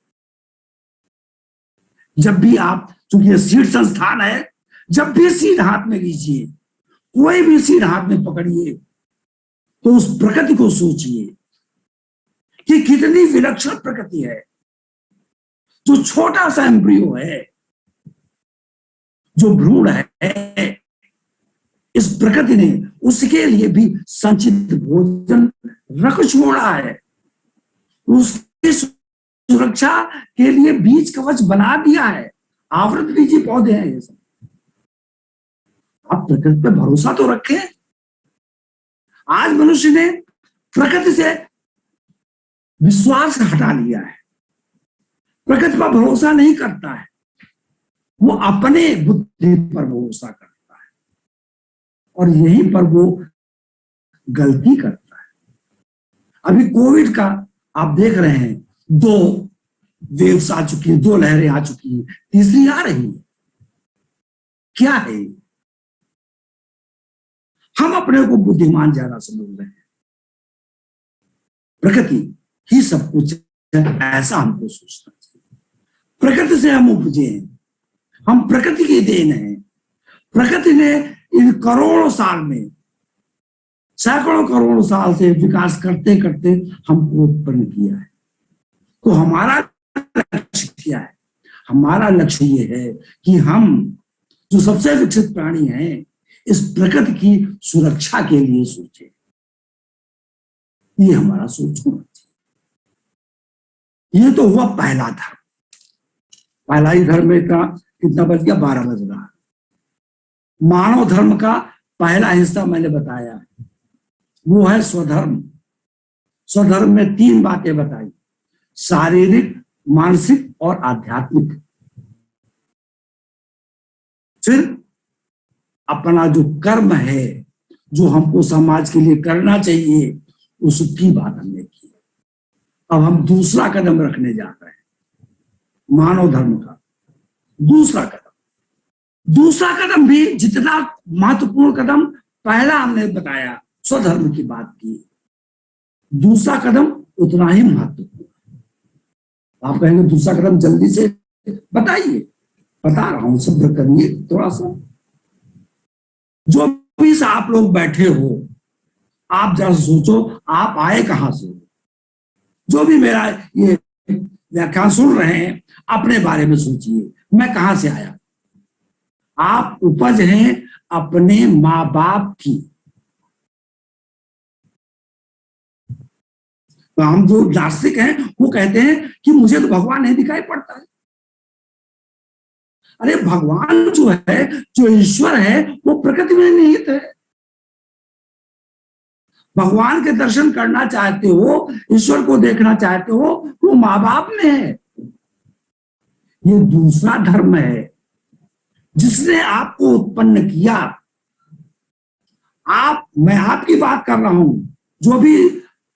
जब भी आप, चूंकि ये सीड संस्थान है, जब भी सीड हाथ में लीजिए, कोई भी सीड हाथ में पकड़िए, तो उस प्रकृति को सोचिए कि कितनी विलक्षण प्रकृति है। जो छोटा सा एम्ब्रियो है, जो भ्रूण है, इस प्रकृति ने उसके लिए भी संचित भोजन रख छोड़ा है। उसकी सुरक्षा के लिए बीज कवच बना दिया है, आवृत बीजी पौधे हैं ये सब। आप प्रकृति पे भरोसा तो रखें। आज मनुष्य ने प्रकृति से विश्वास हटा लिया है, प्रकृति पर भरोसा नहीं करता है, वो अपने बुद्धि पर भरोसा करता है, और यहीं पर वो गलती करता है। अभी कोविड का आप देख रहे हैं, 2 वेव्स आ चुकी है, 2 लहरें आ चुकी है, तीसरी आ रही है। क्या है? हम अपने को बुद्धिमान ज्यादा समझ रहे हैं। प्रकृति ही सब कुछ है, ऐसा हमको सोचना चाहिए। प्रकृति से हम उपजे हैं, हम प्रकृति की देन हैं। प्रकृति ने इन करोड़ों साल में, सैकड़ों करोड़ों साल से विकास करते करते हमको उत्पन्न किया है। तो हमारा लक्ष्य क्या है? हमारा लक्ष्य ये है कि हम जो सबसे विकसित प्राणी हैं, इस प्रकृति की सुरक्षा के लिए सोचें। ये हमारा सोच होना चाहिए। ये तो हुआ पहला धर्म। पहला ही धर्म का कितना बज गया? 12 बज रहा है। मानव धर्म का पहला हिस्सा मैंने बताया, वो है स्वधर्म। स्वधर्म में 3 बातें बताई, शारीरिक, मानसिक और आध्यात्मिक। फिर अपना जो कर्म है, जो हमको समाज के लिए करना चाहिए, उसकी बात हमने की। अब हम दूसरा कदम रखने जा रहे हैं, मानव धर्म का दूसरा कदम। दूसरा कदम भी जितना महत्वपूर्ण कदम पहला हमने बताया, स्वधर्म की बात की, दूसरा कदम उतना ही महत्वपूर्ण। आप कहेंगे दूसरा कदम जल्दी से बताइए, बता रहा हूं, सब्र करिए थोड़ा सा। जो भी आप लोग बैठे हो, आप जरा सोचो, आप आए कहां से? जो भी मेरा ये व्याख्यान सुन रहे हैं, अपने बारे में सोचिए, मैं कहां से आया? आप उपज हैं अपने माँ बाप की। तो हम जो नास्तिक हैं वो कहते हैं कि मुझे तो भगवान नहीं दिखाई पड़ता है। अरे भगवान जो है, जो ईश्वर है, वो प्रकृति में निहित है। भगवान के दर्शन करना चाहते हो, ईश्वर को देखना चाहते हो, वो माँ बाप में है। ये दूसरा धर्म है, जिसने आपको उत्पन्न किया। मैं आपकी बात कर रहा हूं, जो भी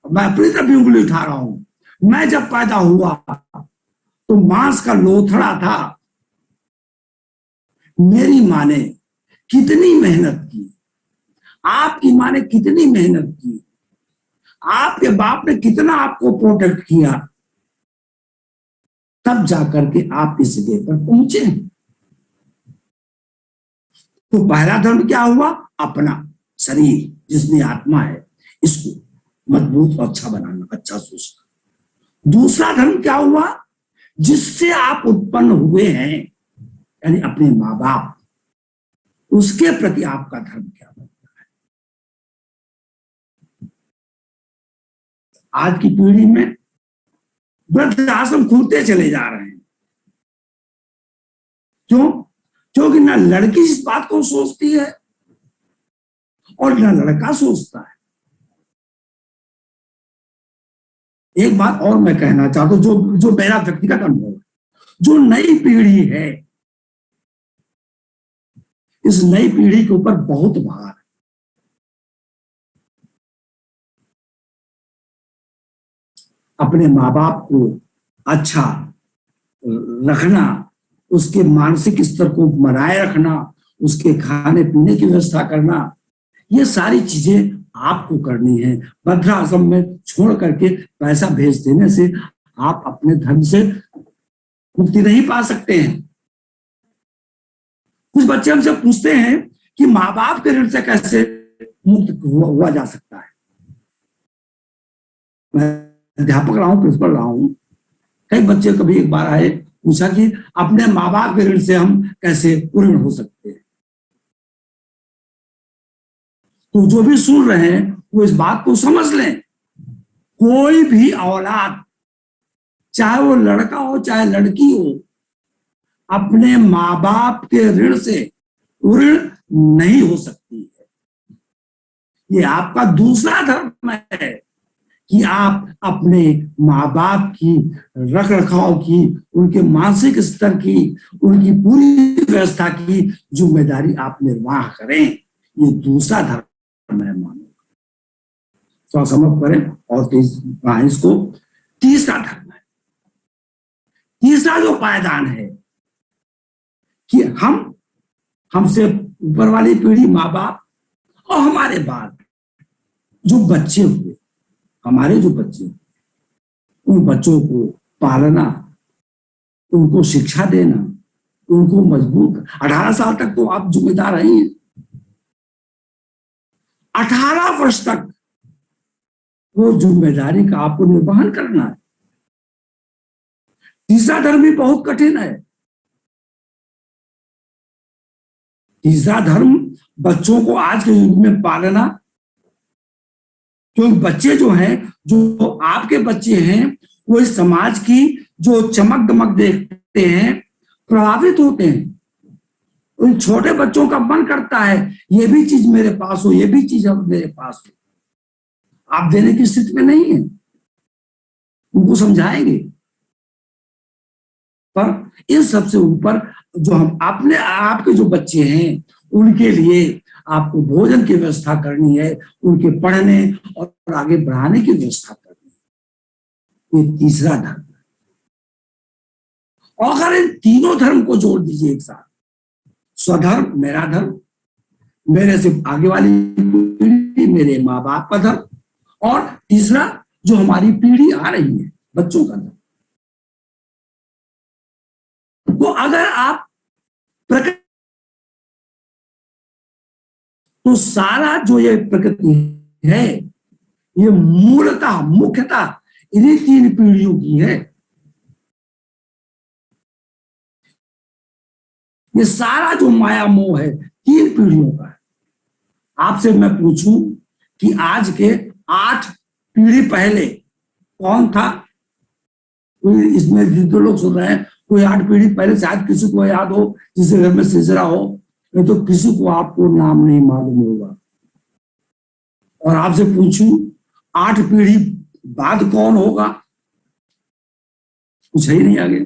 मैं अपनी तरफ भी उंगली उठा रहा हूं। मैं जब पैदा हुआ तो मांस का लोथड़ा था। मेरी माँ ने कितनी मेहनत की, आपकी माँ ने कितनी मेहनत की, आपके बाप ने कितना आपको प्रोटेक्ट किया, तब जाकर के आप इस जगह पर पहुंचे। तो पहला धर्म क्या हुआ? अपना शरीर जिसमें आत्मा है, इसको मजबूत और अच्छा बनाना, अच्छा सोचना। दूसरा धर्म क्या हुआ? जिससे आप उत्पन्न हुए हैं, यानी अपने माँ बाप, उसके प्रति आपका धर्म क्या बनता है। आज की पीढ़ी में वृद्ध आश्रम खुलते चले जा रहे हैं। क्यों? क्योंकि ना लड़की इस बात को सोचती है और ना लड़का सोचता है। एक बात और मैं कहना चाहता हूं, जो मेरा व्यक्तिगत अनुभव है, जो नई पीढ़ी है, इस नई पीढ़ी के ऊपर बहुत भार है। अपने माँ बाप को अच्छा रखना, उसके मानसिक स्तर को बनाए रखना, उसके खाने पीने की व्यवस्था करना, ये सारी चीजें आपको करनी है। वृद्धाश्रम में छोड़ करके पैसा भेज देने से आप अपने धर्म से मुक्ति नहीं पा सकते हैं। कुछ बच्चे हमसे पूछते हैं कि माँ बाप के ऋण से कैसे मुक्त हुआ जा सकता है। मैं अध्यापक रहा हूं, प्रिंसिपल रहा हूं। कई बच्चे कभी एक बार आए, पूछा कि अपने माँ बाप के ऋण से हम कैसे ऋण हो सकते हैं। तो जो भी सुन रहे हैं वो इस बात को समझ लें, कोई भी औलाद, चाहे वो लड़का हो चाहे लड़की हो, अपने माँ बाप के ऋण से ऋण नहीं हो सकती है। ये आपका दूसरा धर्म है कि आप अपने माँ बाप की रख रखाव की, उनके मानसिक स्तर की, उनकी पूरी व्यवस्था की जिम्मेदारी आप निर्वाह करें। ये दूसरा धर्म है मानव। तो समझ करें। और इसको तीसरा धर्म है। तीसरा जो पायदान है कि हमसे ऊपर वाली पीढ़ी, माँ बाप और हमारे बाद जो बच्चे हुए, हमारे जो बच्चे, उन बच्चों को पालना, उनको शिक्षा देना, उनको मजबूत। 18 साल तक तो आप जिम्मेदार हैं। 18 वर्ष तक वो जिम्मेदारी का आपको निर्वहन करना है। तीसरा धर्म भी बहुत कठिन है। तीसरा धर्म बच्चों को आज के युग में पालना, क्योंकि बच्चे जो हैं, जो आपके बच्चे हैं, वो इस समाज की जो चमक दमक देखते हैं, प्रभावित होते हैं। उन छोटे बच्चों का मन करता है ये भी चीज मेरे पास हो, ये भी चीज अब मेरे पास हो। आप देने की स्थिति में नहीं है, उनको समझाएंगे। पर इन सबसे ऊपर जो हम अपने आपके जो बच्चे हैं, उनके लिए आपको भोजन की व्यवस्था करनी है, उनके पढ़ने और आगे बढ़ाने की व्यवस्था करनी है। ये तीसरा धर्म है। और अगर इन तीनों धर्म को जोड़ दीजिए एक साथ, स्वधर्म, मेरा धर्म, मेरे से आगे वाली पीढ़ी, मेरे माँ बाप का धर्म, और तीसरा जो हमारी पीढ़ी आ रही है, बच्चों का धर्म। तो अगर आप प्रकृति, तो सारा जो ये प्रकृति है, ये मूलतः मुख्यतः इन्हीं 3 पीढ़ियों की है। ये सारा जो माया मोह है 3 पीढ़ियों का है। आपसे मैं पूछूं कि आज के 8 पीढ़ी पहले कौन था? कोई इसमें जो लोग सुन रहे हैं, कोई 8 पीढ़ी पहले शायद किसी को याद हो, जिसके घर में सिलसिला हो, नहीं तो किसी को आपको नाम नहीं मालूम होगा। और आपसे पूछूं 8 पीढ़ी बाद कौन होगा? कुछ ही नहीं आगे।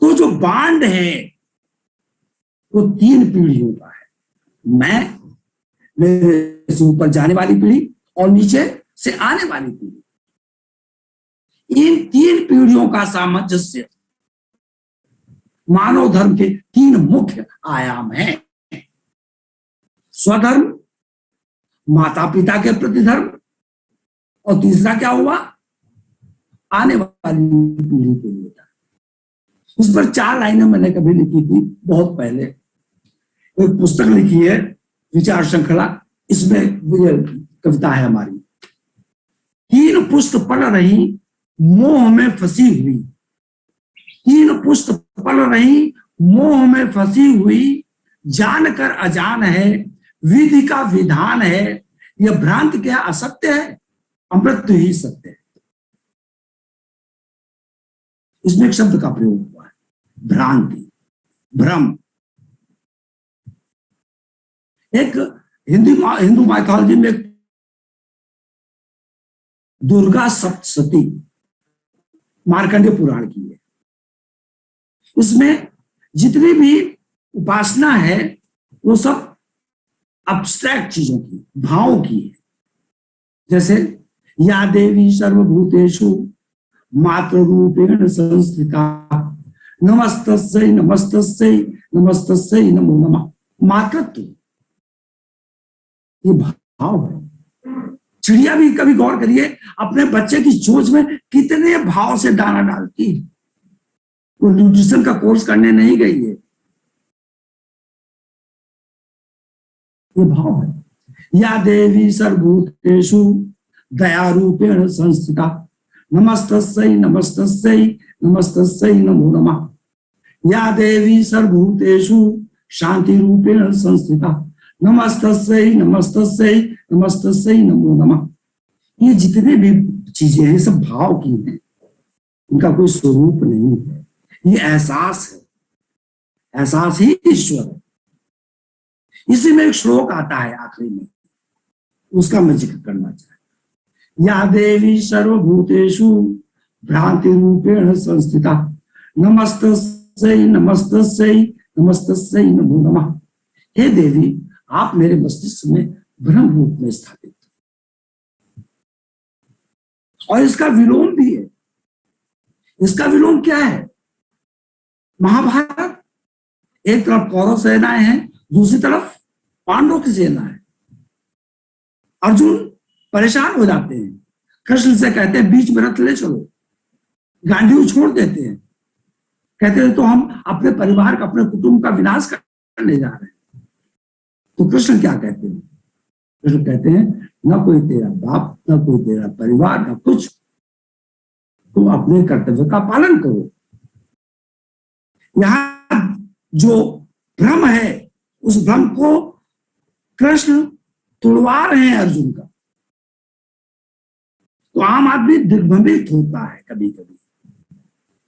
तो जो बांड है वो 3 पीढ़ियों का है। मैं, मेरे से ऊपर जाने वाली पीढ़ी और नीचे से आने वाली पीढ़ी, इन 3 पीढ़ियों का सामंजस्य मानव धर्म के 3 मुख्य आयाम हैं। स्वधर्म, माता पिता के प्रति धर्म, और तीसरा क्या हुआ? आने वाली पीढ़ी के लिए धर्म। उस पर 4 लाइनें मैंने कभी लिखी थी बहुत पहले। एक पुस्तक लिखी है, विचार श्रृंखला, इसमें कविता है हमारी तीन पुष्ट पल रही मोह में फंसी हुई, तीन पुष्ट पल रही मोह में फंसी हुई, जानकर अजान है विधि का विधान है, यह भ्रांत क्या असत्य है, अमृत ही सत्य है। इसमें एक शब्द का प्रयोग हुआ है, भ्रांति, भ्रम। एक हिंदू माइथोलॉजी में दुर्गा सप्तशती मार्कंडेय पुराण की है। इसमें जितनी भी उपासना है वो सब अब्स्ट्रैक्ट चीजों की, भावों की है। जैसे या देवी सर्वभूतेषु मात्र रूपेण संस्थिता, नमस्तस्यै नमस्तस्यै नमस्तस्यै नमो नमः। मातृत्व ये भाव है। चिड़िया भी कभी गौर करिए अपने बच्चे की चोंच में कितने भाव से दाना डालती है। वो न्यूट्रिशन का कोर्स करने नहीं गई है, ये भाव है। या देवी सर्वभूतेषु दया रूपेण संस्थिता, नमस्तस्यै नमस्तस्यै नमस्तस्यै नमो नमः। या देवी सर्वभूतेषु शांति रूपेण संस्थिता, नमस्तस्यै नमस्तस्यै नमस्तस्यै नमो नमः। ये जितने भी चीजें हैं सब भाव की हैं, इनका कोई स्वरूप नहीं है। ये एहसास है, एहसास ही ईश्वर है। इसी में एक श्लोक आता है आखिरी में, उसका मैं जिक्र करना चाहता हूं। या देवी सर्वभूतेषु भ्रांति रूपेण संस्थिता, नमस्तस्यै नमस्तस्यै नमस्तस्यै नमो नमः। हे देवी, आप मेरे मस्तिष्क में ब्रह्म रूप में स्थापित, और इसका विलोम भी है। इसका विलोम क्या है? महाभारत, एक तरफ कौरव सेनाएं हैं, दूसरी तरफ पांडवों की सेना है। अर्जुन परेशान हो जाते हैं, कृष्ण से कहते हैं बीच में रथ ले चलो, गांडीव छोड़ देते हैं, कहते हैं तो हम अपने परिवार का, अपने कुटुंब का विनाश करने जा रहे हैं। तो कृष्ण क्या कहते हैं? कृष्ण कहते हैं न कोई तेरा बाप, न कोई तेरा परिवार, न कुछ, तुम अपने कर्तव्य का पालन करो। यहां जो भ्रम है उस भ्रम को कृष्ण तुड़वा रहे हैं अर्जुन का। तो आम आदमी दिग्भ्रमित होता है कभी कभी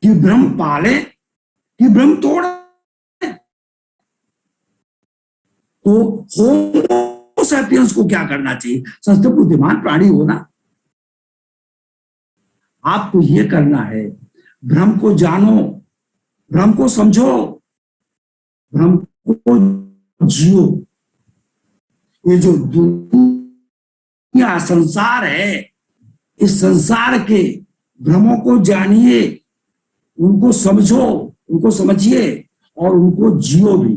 कि भ्रम पाले कि भ्रम तोड़े। तो होमो सैपियंस को क्या करना चाहिए? संस्कृत बुद्धिमान प्राणी होना, आपको यह करना है, भ्रम को जानो, भ्रम को समझो, भ्रम को जियो। ये जो दुनिया संसार है, इस संसार के भ्रमों को जानिए, उनको समझो, उनको समझिए और उनको जियो भी।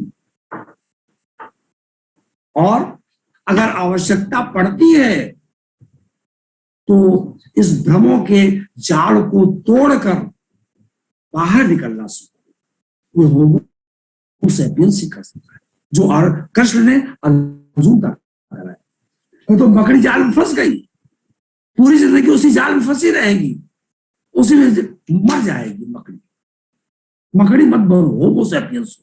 और अगर आवश्यकता पड़ती है तो इस भ्रमों के जाल को तोड़कर बाहर निकलना सीखो। ये होमो सैपियंस ही कर सकता है, जो कृष्ण ने अर्जुन का करा है। तो मकड़ी जाल में फंस गई, पूरी जिंदगी उसी जाल में फंसी रहेगी, उसी में मर जाएगी मकड़ी। मकड़ी मत बनो, होमो सैपियंस।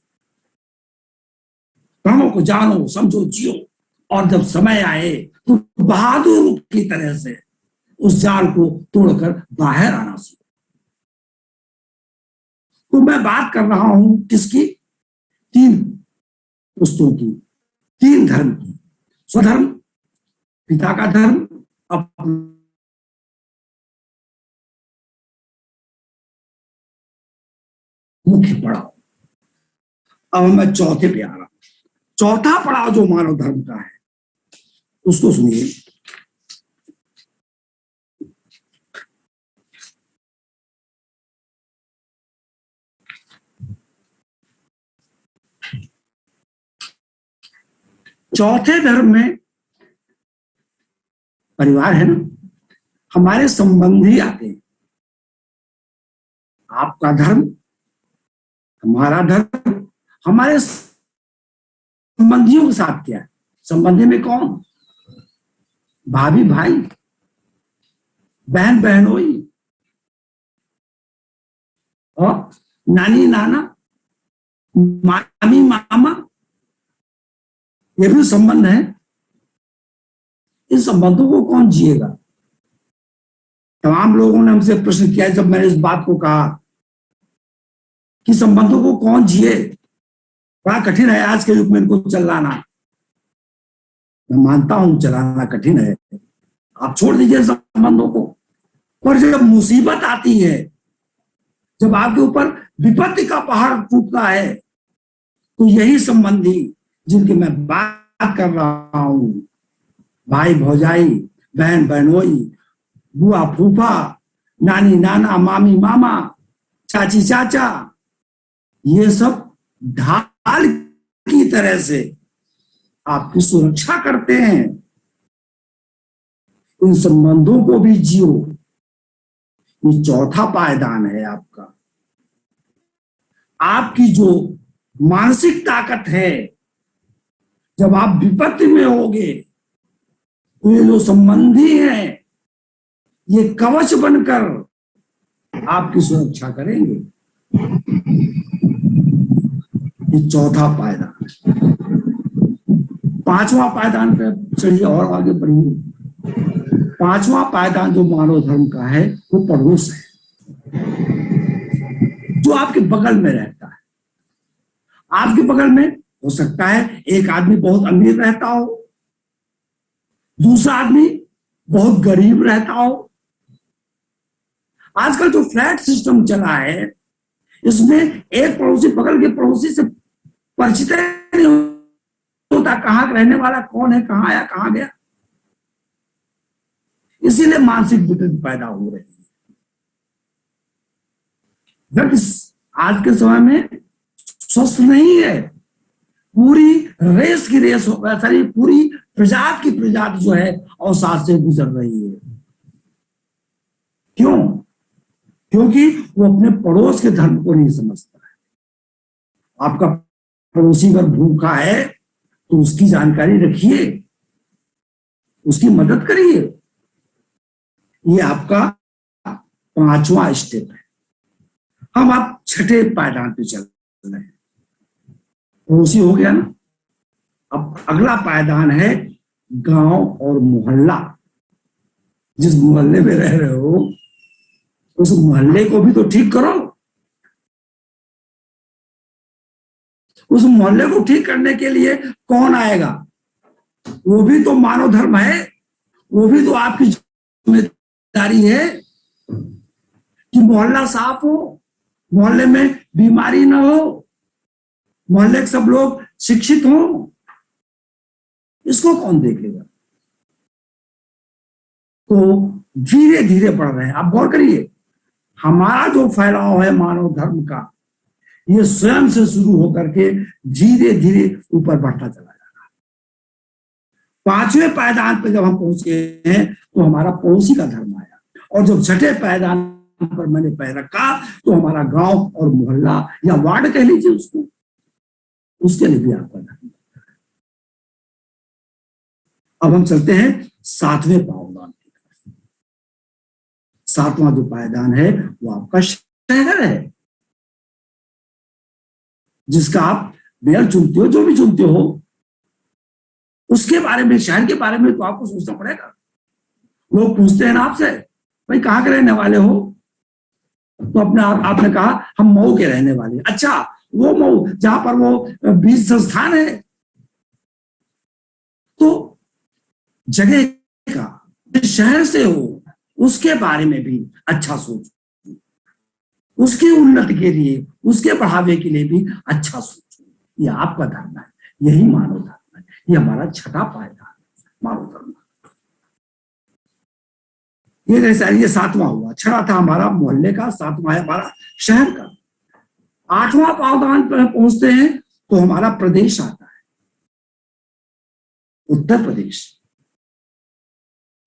भ्रमों को जानो, समझो, जियो, और जब समय आए तो बहादुर की तरह से उस जाल को तोड़कर बाहर आना सीखो। तो मैं बात कर रहा हूं किसकी? तीन पुस्तकों की, तीन धर्म की। स्वधर्म, पिता का धर्म, मुख्य पड़ाव। अब मैं चौथे पे आ रहा हूं। चौथा पड़ाव जो मानव धर्म का है उसको सुनिए। चौथे धर्म में परिवार है ना, हमारे संबंधी आते हैं। आपका धर्म, हमारा धर्म, हमारे संबंधियों के साथ क्या है? संबंधी में कौन? भाभी भाई, बहन बहनोई और नानी नाना, मामी मामा, ये भी संबंध है। इन संबंधों को कौन जिएगा? तमाम लोगों ने हमसे प्रश्न किया जब मैंने इस बात को कहा कि संबंधों को कौन जिए, बड़ा कठिन है आज के युग में इनको चलाना। मैं मानता हूं चलाना कठिन है, आप छोड़ दीजिए संबंधों को। पर जब मुसीबत आती है, जब आपके ऊपर विपत्ति का पहाड़ टूटता है, तो यही संबंधी जिनकी मैं बात कर रहा हूं, भाई भौजाई, बहन बहनोई, बुआ फूफा, नानी नाना, मामी मामा, चाची चाचा, ये सब ढाल की तरह से आपकी सुरक्षा करते हैं। इन संबंधों को भी जियो। ये चौथा पायदान है आपका। आपकी जो मानसिक ताकत है, जब आप विपत्ति में होगे तो ये जो संबंधी हैं, ये कवच बनकर आपकी सुरक्षा करेंगे। ये चौथा पायदान। पांचवा पायदान पे चलिए और आगे बढ़िए। पांचवा पायदान जो मानव धर्म का है वो पड़ोस है, जो आपके बगल में रहता है। आपके बगल में हो सकता है एक आदमी बहुत अमीर रहता हो, दूसरा आदमी बहुत गरीब रहता हो। आजकल जो फ्लैट सिस्टम चला है, इसमें एक पड़ोसी बगल के पड़ोसी से परिचित नहीं होता, कहां रहने वाला कौन है, कहां आया कहां गया। इसीलिए मानसिक विकृति पैदा हो रही है। आज के समय में स्वस्थ नहीं है। पूरी रेस की रेस सारी पूरी प्रजाति की प्रजाति जो है अवसाद से गुजर रही है। क्यों? क्योंकि वो अपने पड़ोस के धर्म को नहीं समझता है। आपका पड़ोसी अगर भूखा है तो उसकी जानकारी रखिए, उसकी मदद करिए। ये आपका पांचवा स्टेप है। हम आप छठे पायदान पे चल रहे हैं। पड़ोसी हो गया ना। अब अगला पायदान है गांव और मोहल्ला। जिस मोहल्ले में रह रहे हो उस मोहल्ले को भी तो ठीक करो। उस मोहल्ले को ठीक करने के लिए कौन आएगा? वो भी तो मानव धर्म है, वो भी तो आपकी जिम्मेदारी है कि मोहल्ला साफ हो, मोहल्ले में बीमारी ना हो, मोहल्ले के सब लोग शिक्षित हो। इसको कौन देखेगा? तो धीरे धीरे बढ़ रहे हैं। आप गौर करिए, हमारा जो फैलाव है मानव धर्म का, ये स्वयं से शुरू होकर के धीरे धीरे ऊपर बढ़ता चला जा रहा है। पांचवें पायदान पे जब हम पहुंचे हैं तो हमारा पड़ोसी का धर्म आया, और जब छठे पायदान पर मैंने पैर रखा तो हमारा गांव और मोहल्ला या वार्ड कह लीजिए उसको, उसके लिए भी आपका धर्म। अब हम चलते हैं सातवें पायदान की तरफ। सातवां जो पायदान है वो आपका शहर है, जिसका आप मेयर चुनते हो, जो भी चुनते हो, उसके बारे में, शहर के बारे में तो आपको सोचना पड़ेगा। लोग पूछते हैं ना आपसे, भाई कहाँ के रहने वाले हो? तो अपने आपने कहा हम मऊ के रहने वाले। अच्छा, वो मऊ जहां पर वो बीज संस्थान है, तो जगह का, शहर से हो, उसके बारे में भी अच्छा सोचो, उसकी उन्नति के लिए, उसके बढ़ावे के लिए भी अच्छा सोचो। ये आपका धर्म है, यही मानव धर्म है। ये हमारा छठा पायदान है मानव धर्म। ये जैसा ये सातवां हुआ। छठा था हमारा मोहल्ले का, सातवां है हमारा शहर का। आठवां पायदान पर पहुंचते हैं तो हमारा प्रदेश आता है, उत्तर प्रदेश।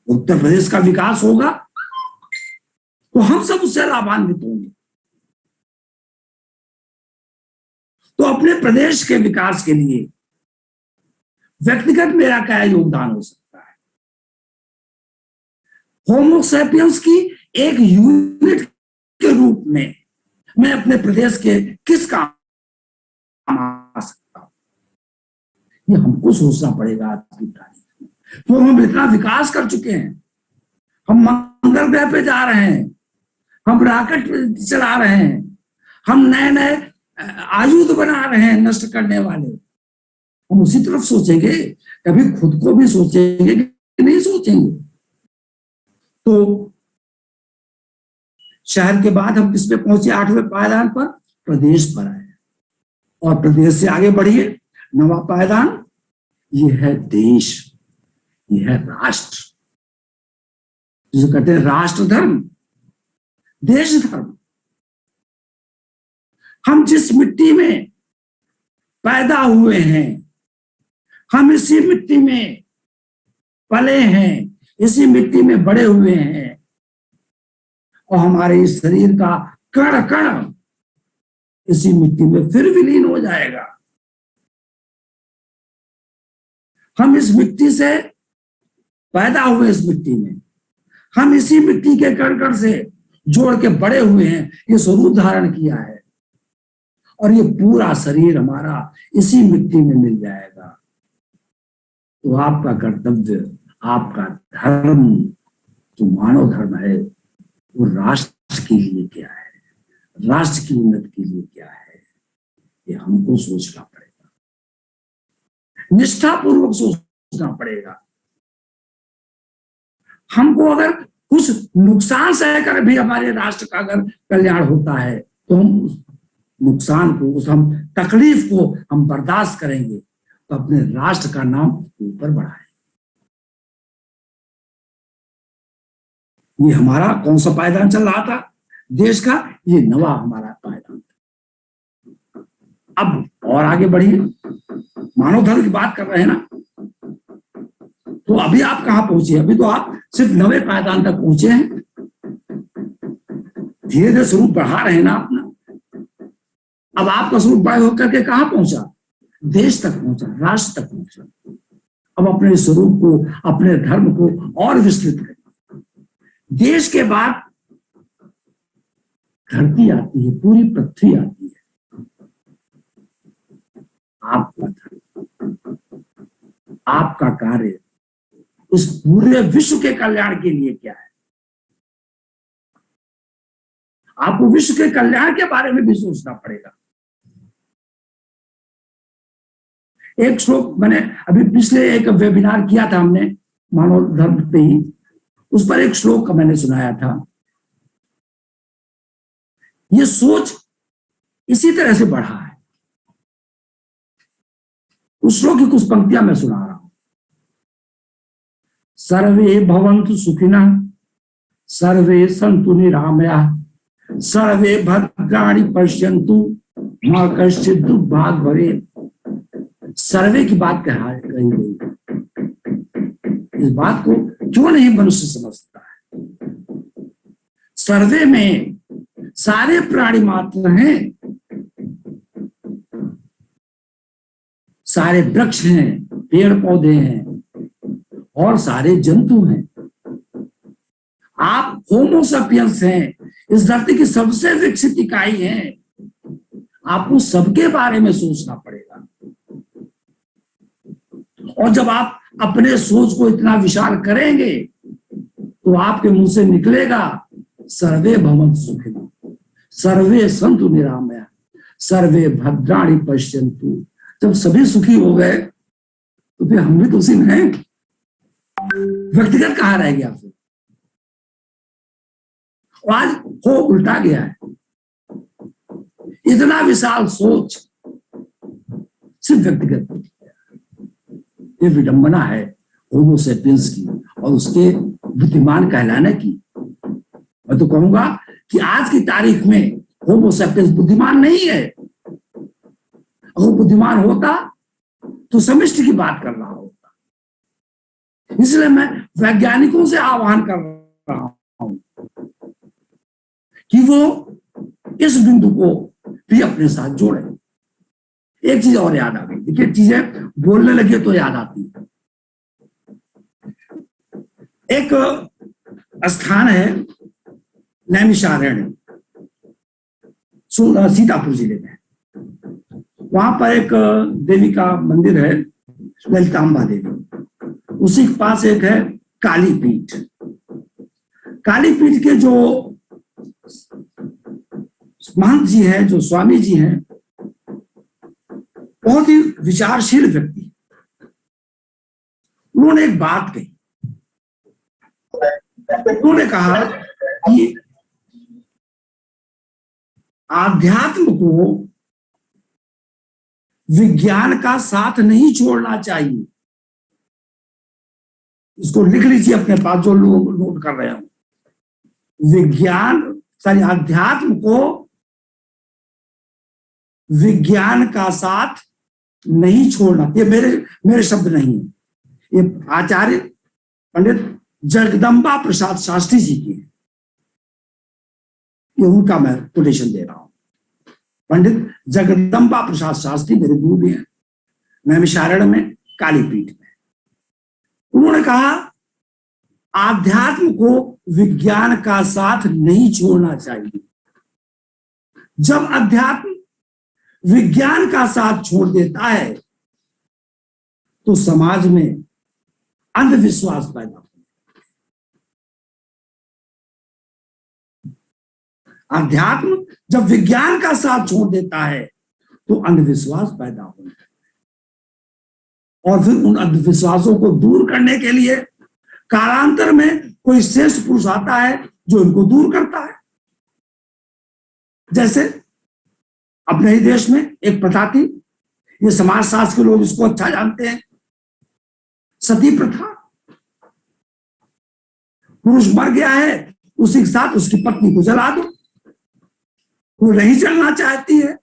उत्तर प्रदेश का विकास होगा तो हम सब उससे लाभान्वित होंगे। तो अपने प्रदेश के विकास के लिए व्यक्तिगत मेरा क्या योगदान हो सकता है? होमो सैपियंस की एक यूनिट के रूप में मैं अपने प्रदेश के किस काम आ सकता हूं, ये हमको सोचना पड़ेगा आज की तारीख में। तो हम इतना विकास कर चुके हैं, हम मंगल ग्रह पे जा रहे हैं, हम रॉकेट चला रहे हैं, हम नए नए आयुध बना रहे हैं नष्ट करने वाले। हम उसी तरफ सोचेंगे, कभी खुद को भी सोचेंगे कि नहीं सोचेंगे। तो शहर के बाद हम किस पे पहुंचे? 8वें पायदान पर, प्रदेश पर आए, और प्रदेश से आगे बढ़िए। 9वां पायदान ये है देश, ये है राष्ट्र, जिसे कहते हैं राष्ट्र धर्म, देश धर्म। हम जिस मिट्टी में पैदा हुए हैं, हम इसी मिट्टी में पले हैं, इसी मिट्टी में बड़े हुए हैं, और हमारे इस शरीर का कण कण इसी मिट्टी में फिर विलीन हो जाएगा। हम इस मिट्टी से पैदा हुए, इस मिट्टी में हम इसी मिट्टी के कण कण से जोड़ के बड़े हुए हैं, ये स्वरूप धारण किया है, और ये पूरा शरीर हमारा इसी मिट्टी में मिल जाएगा। तो आपका कर्तव्य, आपका धर्म जो मानव धर्म है, वो राष्ट्र के लिए क्या है, राष्ट्र की उन्नति के लिए क्या है, ये हमको सोचना पड़ेगा, निष्ठापूर्वक सोचना पड़ेगा। हमको अगर कुछ नुकसान सहकर भी हमारे राष्ट्र का अगर कल्याण होता है, तो हम उस नुकसान को, उस हम तकलीफ को हम बर्दाश्त करेंगे, तो अपने राष्ट्र का नाम ऊपर बढ़ाएंगे। ये हमारा कौन सा पायदान चल रहा था देश का? ये 9वां हमारा पायदान था। अब और आगे बढ़िए, मानव धर्म की बात कर रहे हैं ना, तो अभी आप कहां पहुंचे? अभी तो आप सिर्फ 9वें पायदान तक पहुंचे हैं। धीरे धीरे स्वरूप बढ़ा रहे हैं ना अपना। अब आपका स्वरूप बड़े होकर के कहां पहुंचा? देश तक पहुंचा, राष्ट्र तक पहुंचा। अब अपने स्वरूप को, अपने धर्म को और विस्तृत करें। देश के बाद धरती आती है, पूरी पृथ्वी आती है। आपका धर्म, आपका कार्य इस पूरे विश्व के कल्याण के लिए क्या है? आपको विश्व के कल्याण के बारे में भी सोचना पड़ेगा। एक श्लोक मैंने अभी पिछले एक वेबिनार किया था हमने मानव धर्म पे ही, उस पर एक श्लोक का मैंने सुनाया था। ये सोच इसी तरह से बढ़ा है। उस श्लोक की कुछ पंक्तियां मैं सुना रहा हूं। सर्वे भवन्तु सुखिनः, सर्वे सन्तु निरामयाः, सर्वे भद्राणि पश्यन्तु मा कश्चित् दुर्भाग् भवेत्। सर्वे की बात कही गई। इस बात को क्यों नहीं मनुष्य समझता है? सर्वे में सारे प्राणी मात्र हैं, सारे वृक्ष हैं, पेड़ पौधे हैं, और सारे जंतु हैं। आप होमो सैपियंस हैं, इस धरती की सबसे विकसित इकाई हैं। आपको सबके बारे में सोचना पड़ेगा। और जब आप अपने सोच को इतना विशाल करेंगे, तो आपके मुंह से निकलेगा सर्वे भवन्तु सुखिनः, सर्वे सन्तु निरामयाः, सर्वे भद्राणि पश्यन्तु। जब सभी सुखी हो गए, तो फिर हम भी तो उसी में हैं। व्यक्तिगत कहाँ रह गया फिर? आज हो उल्टा गया है। इतना विशाल सोच सिर्फ व्यक्तिगत, ये विडंबना है होमो सैपियंस की और उसके बुद्धिमान कहलाने की। मैं तो कहूंगा कि आज की तारीख में होमो सैपियंस बुद्धिमान नहीं है। अगर बुद्धिमान होता तो समष्टि की बात कर रहा होता। इसलिए मैं वैज्ञानिकों से आह्वान कर रहा हूं कि वो इस बिंदु को भी अपने साथ जोड़े। एक चीज और याद आ गई, देखिए चीजें बोलने लगे तो याद आती है। एक स्थान है नैमिषारण्य, सीतापुर जिले में। वहां पर एक देवी का मंदिर है, ललितांबा देवी। उसी के पास एक है काली पीठ। काली पीठ के जो महंत जी हैं, जो स्वामी जी हैं, बहुत ही विचारशील व्यक्ति। उन्होंने एक बात कही, उन्होंने कहा कि आध्यात्म को विज्ञान का साथ नहीं छोड़ना चाहिए। इसको लिख लीजिए अपने पास, जो लोग नोट कर रहे हो। अध्यात्म को विज्ञान का साथ नहीं छोड़ना। ये मेरे शब्द नहीं है, ये आचार्य पंडित जगदम्बा प्रसाद शास्त्री जी की है। ये उनका मैं कोटेशन दे रहा हूं। पंडित जगदम्बा प्रसाद शास्त्री मेरे गुरु भी हैं, नैमिषारण्य में कालीपीठ में। उन्होंने कहा आध्यात्म को विज्ञान का साथ नहीं छोड़ना चाहिए। जब अध्यात्म विज्ञान का साथ छोड़ देता है तो समाज में अंधविश्वास पैदा होता है। अध्यात्म जब विज्ञान का साथ छोड़ देता है तो अंधविश्वास पैदा होता है, और फिर उन अंधविश्वासों को दूर करने के लिए कालांतर में कोई श्रेष्ठ पुरुष आता है जो इनको दूर करता है। जैसे अपने ही देश में एक प्रथा थी, ये समाजशास्त्र के लोग इसको अच्छा जानते हैं, सती प्रथा। पुरुष मर गया है, उसी के साथ उसकी पत्नी को जला दो। वो नहीं जलना चाहती है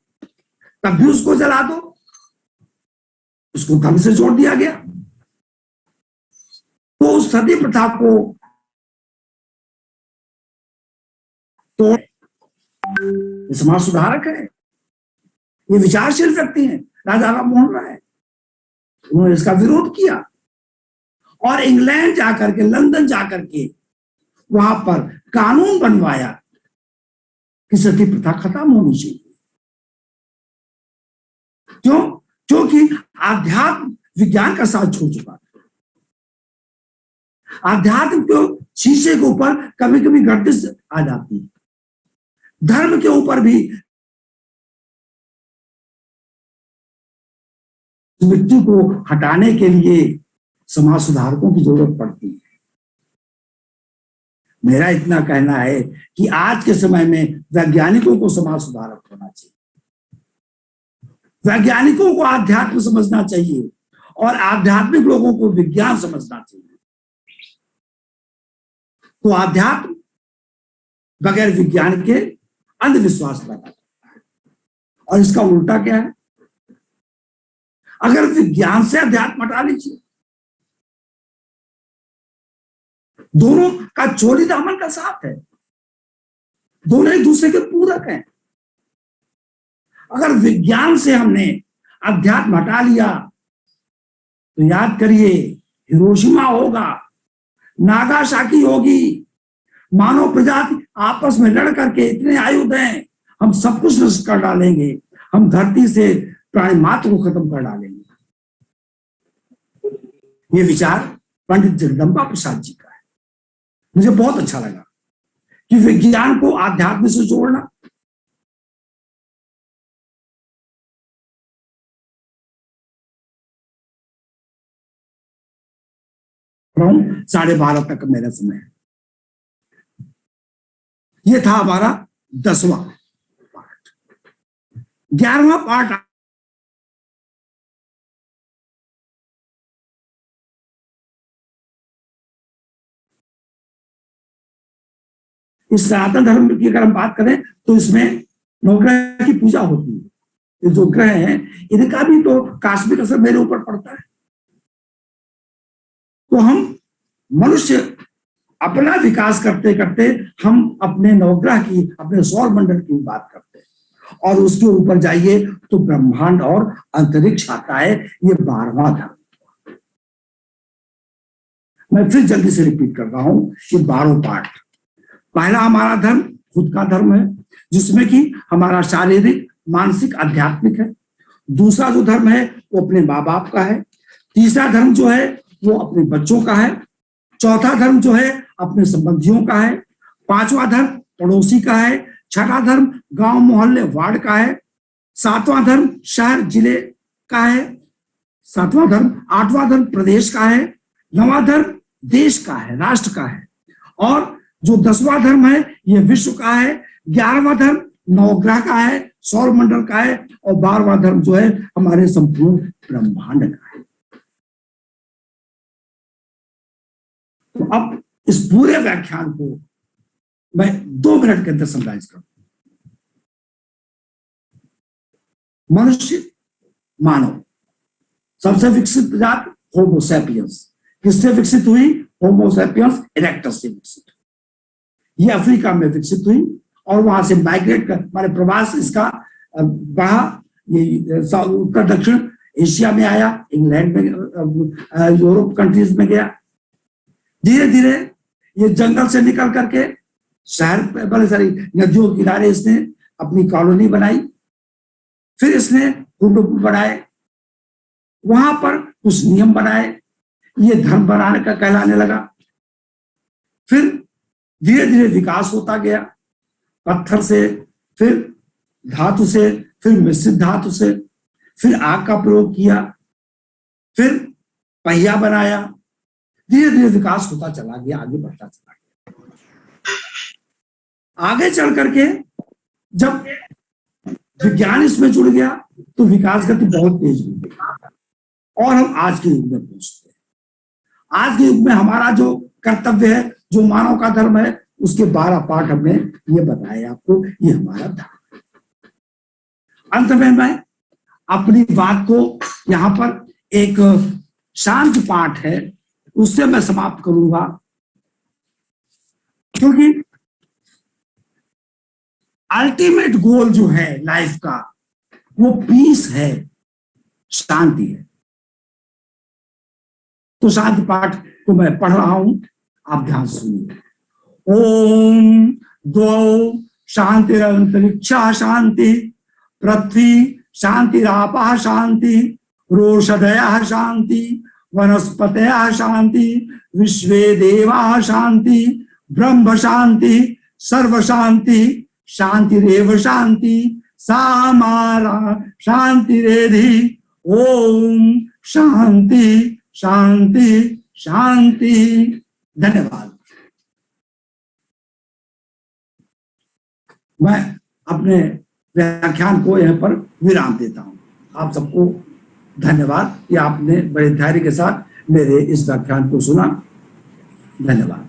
तब भी उसको जला दो। उसको धर्म से जोड़ दिया गया। तो उस सती प्रथा को तो समाज सुधारक है, ये विचारशील व्यक्ति हैं, राजा राम मोहन राय। उन्होंने इसका विरोध किया और इंग्लैंड जाकर के, लंदन जाकर के वहां पर कानून बनवाया कि सती प्रथा खत्म होनी चाहिए। क्यों? क्योंकि आध्यात्म विज्ञान का साथ छोड़ चुका था। आध्यात्म के शीशे के ऊपर कभी कभी गर्दिश आ जाती है। धर्म के ऊपर भी मिट्टी को हटाने के लिए समाज सुधारकों की जरूरत पड़ती है। मेरा इतना कहना है कि आज के समय में वैज्ञानिकों को समाज सुधारक होना चाहिए। वैज्ञानिकों को आध्यात्म समझना चाहिए और आध्यात्मिक लोगों को विज्ञान समझना चाहिए। तो आध्यात्म बगैर विज्ञान के अंधविश्वास पैदा करता है, और इसका उल्टा क्या है? अगर विज्ञान से अध्यात्म हटा लीजिए, दोनों का चोली दामन का साथ है, दोनों एक दूसरे के पूरक हैं। अगर विज्ञान से हमने अध्यात्म हटा लिया तो याद करिए, हिरोशिमा होगा, नागासाकी होगी, मानव प्रजाति आपस में लड़ करके इतने आयुध हैं, हम सब कुछ नष्ट कर डालेंगे, हम धरती से प्राणी मात्र को खत्म कर डालेंगे। ये विचार पंडित जगदम्बा प्रसाद जी का है। मुझे बहुत अच्छा लगा कि विज्ञान को आध्यात्म से जोड़ना। अराउंड 12:30 तक मेरा समय है। ये था हमारा 10वां पार्ट। 11वां पार्ट इस सनातन धर्म की अगर हम बात करें तो इसमें नवग्रह की पूजा होती है। ये जो ग्रह हैं इनका भी तो कॉस्मिक असर मेरे ऊपर पड़ता है। तो हम मनुष्य अपना विकास करते करते हम अपने नवग्रह की, अपने सौर मंडल की बात करते हैं, और उसके ऊपर जाइए तो ब्रह्मांड और अंतरिक्ष आता है। ये 12वां धर्म। मैं फिर जल्दी से रिपीट कर रहा हूं कि 12 पार्ट। पहला हमारा धर्म खुद का धर्म है, जिसमें कि हमारा शारीरिक, मानसिक, आध्यात्मिक है। दूसरा जो धर्म है वो अपने माँ बाप का है। तीसरा धर्म जो है वो अपने बच्चों का है। चौथा धर्म जो है अपने संबंधियों का है। पांचवा धर्म पड़ोसी का है। छठा धर्म गांव, मोहल्ले, वार्ड का है। सातवां धर्म शहर, जिले का है। सातवां धर्म, आठवां धर्म प्रदेश का है। नवां धर्म देश का है, राष्ट्र का है। और जो 10वां धर्म है ये विश्व का है। 11वां धर्म नवग्रह का है, सौर मंडल का है। और 12वां धर्म जो है हमारे संपूर्ण ब्रह्मांड का है। तो अब इस पूरे व्याख्यान को मैं 2 मिनट के अंदर समराइज करूं। मनुष्य, मानव, सबसे विकसित प्रजाति होमो सैपियंस। किससे विकसित हुई? होमो सैपियंस इरेक्टस से विकसित। ये अफ्रीका में विकसित हुई और वहां से माइग्रेट कर, माने प्रवास इसका बढ़ा। ये उत्तर दक्षिण एशिया में आया, इंग्लैंड में, यूरोप कंट्रीज में गया। धीरे धीरे ये जंगल से निकल करके शहर, बड़े सारी नदियों के किनारे इसने अपनी कॉलोनी बनाई। फिर इसने कुंड बनाए, वहां पर कुछ नियम बनाए, ये धर्म बनाने का कहलाने लगा। फिर धीरे धीरे विकास होता गया, पत्थर से, फिर धातु से, फिर मिश्रित धातु से, फिर आग का प्रयोग किया, फिर पहिया बनाया। धीरे धीरे विकास होता चला गया, आगे बढ़ता चला गया। आगे चल करके जब विज्ञान इसमें जुड़ गया तो विकास गति बहुत तेज हो गई और हम आज के युग में पहुंचते हैं। आज के युग में हमारा जो कर्तव्य है, जो मानव का धर्म है, उसके 12 पाठ हमने ये बताए आपको, ये हमारा धर्म है। अंत में मैं अपनी बात को यहां पर एक शांत पाठ है उससे मैं समाप्त करूंगा, क्योंकि अल्टीमेट गोल जो है लाइफ का वो पीस है, शांति है। तो शांति पाठ को मैं पढ़ रहा हूं, आप ध्यान सुनिए। ओम द्वौ शांतिरंतरिक्षा शांति, पृथ्वी शांतिरापः शांति, रोषधयः शांति, वनस्पतयः शांति, विश्वे देवाः शांति, ब्रह्म शांति, सर्व शांति, शांतिरेव शांति, सामारा शांतिरेधि। ओम शांति शांति शांति। धन्यवाद। मैं अपने व्याख्यान को यहाँ पर विराम देता हूँ। आप सबको धन्यवाद कि आपने बड़े धैर्य के साथ मेरे इस व्याख्यान को सुना। धन्यवाद।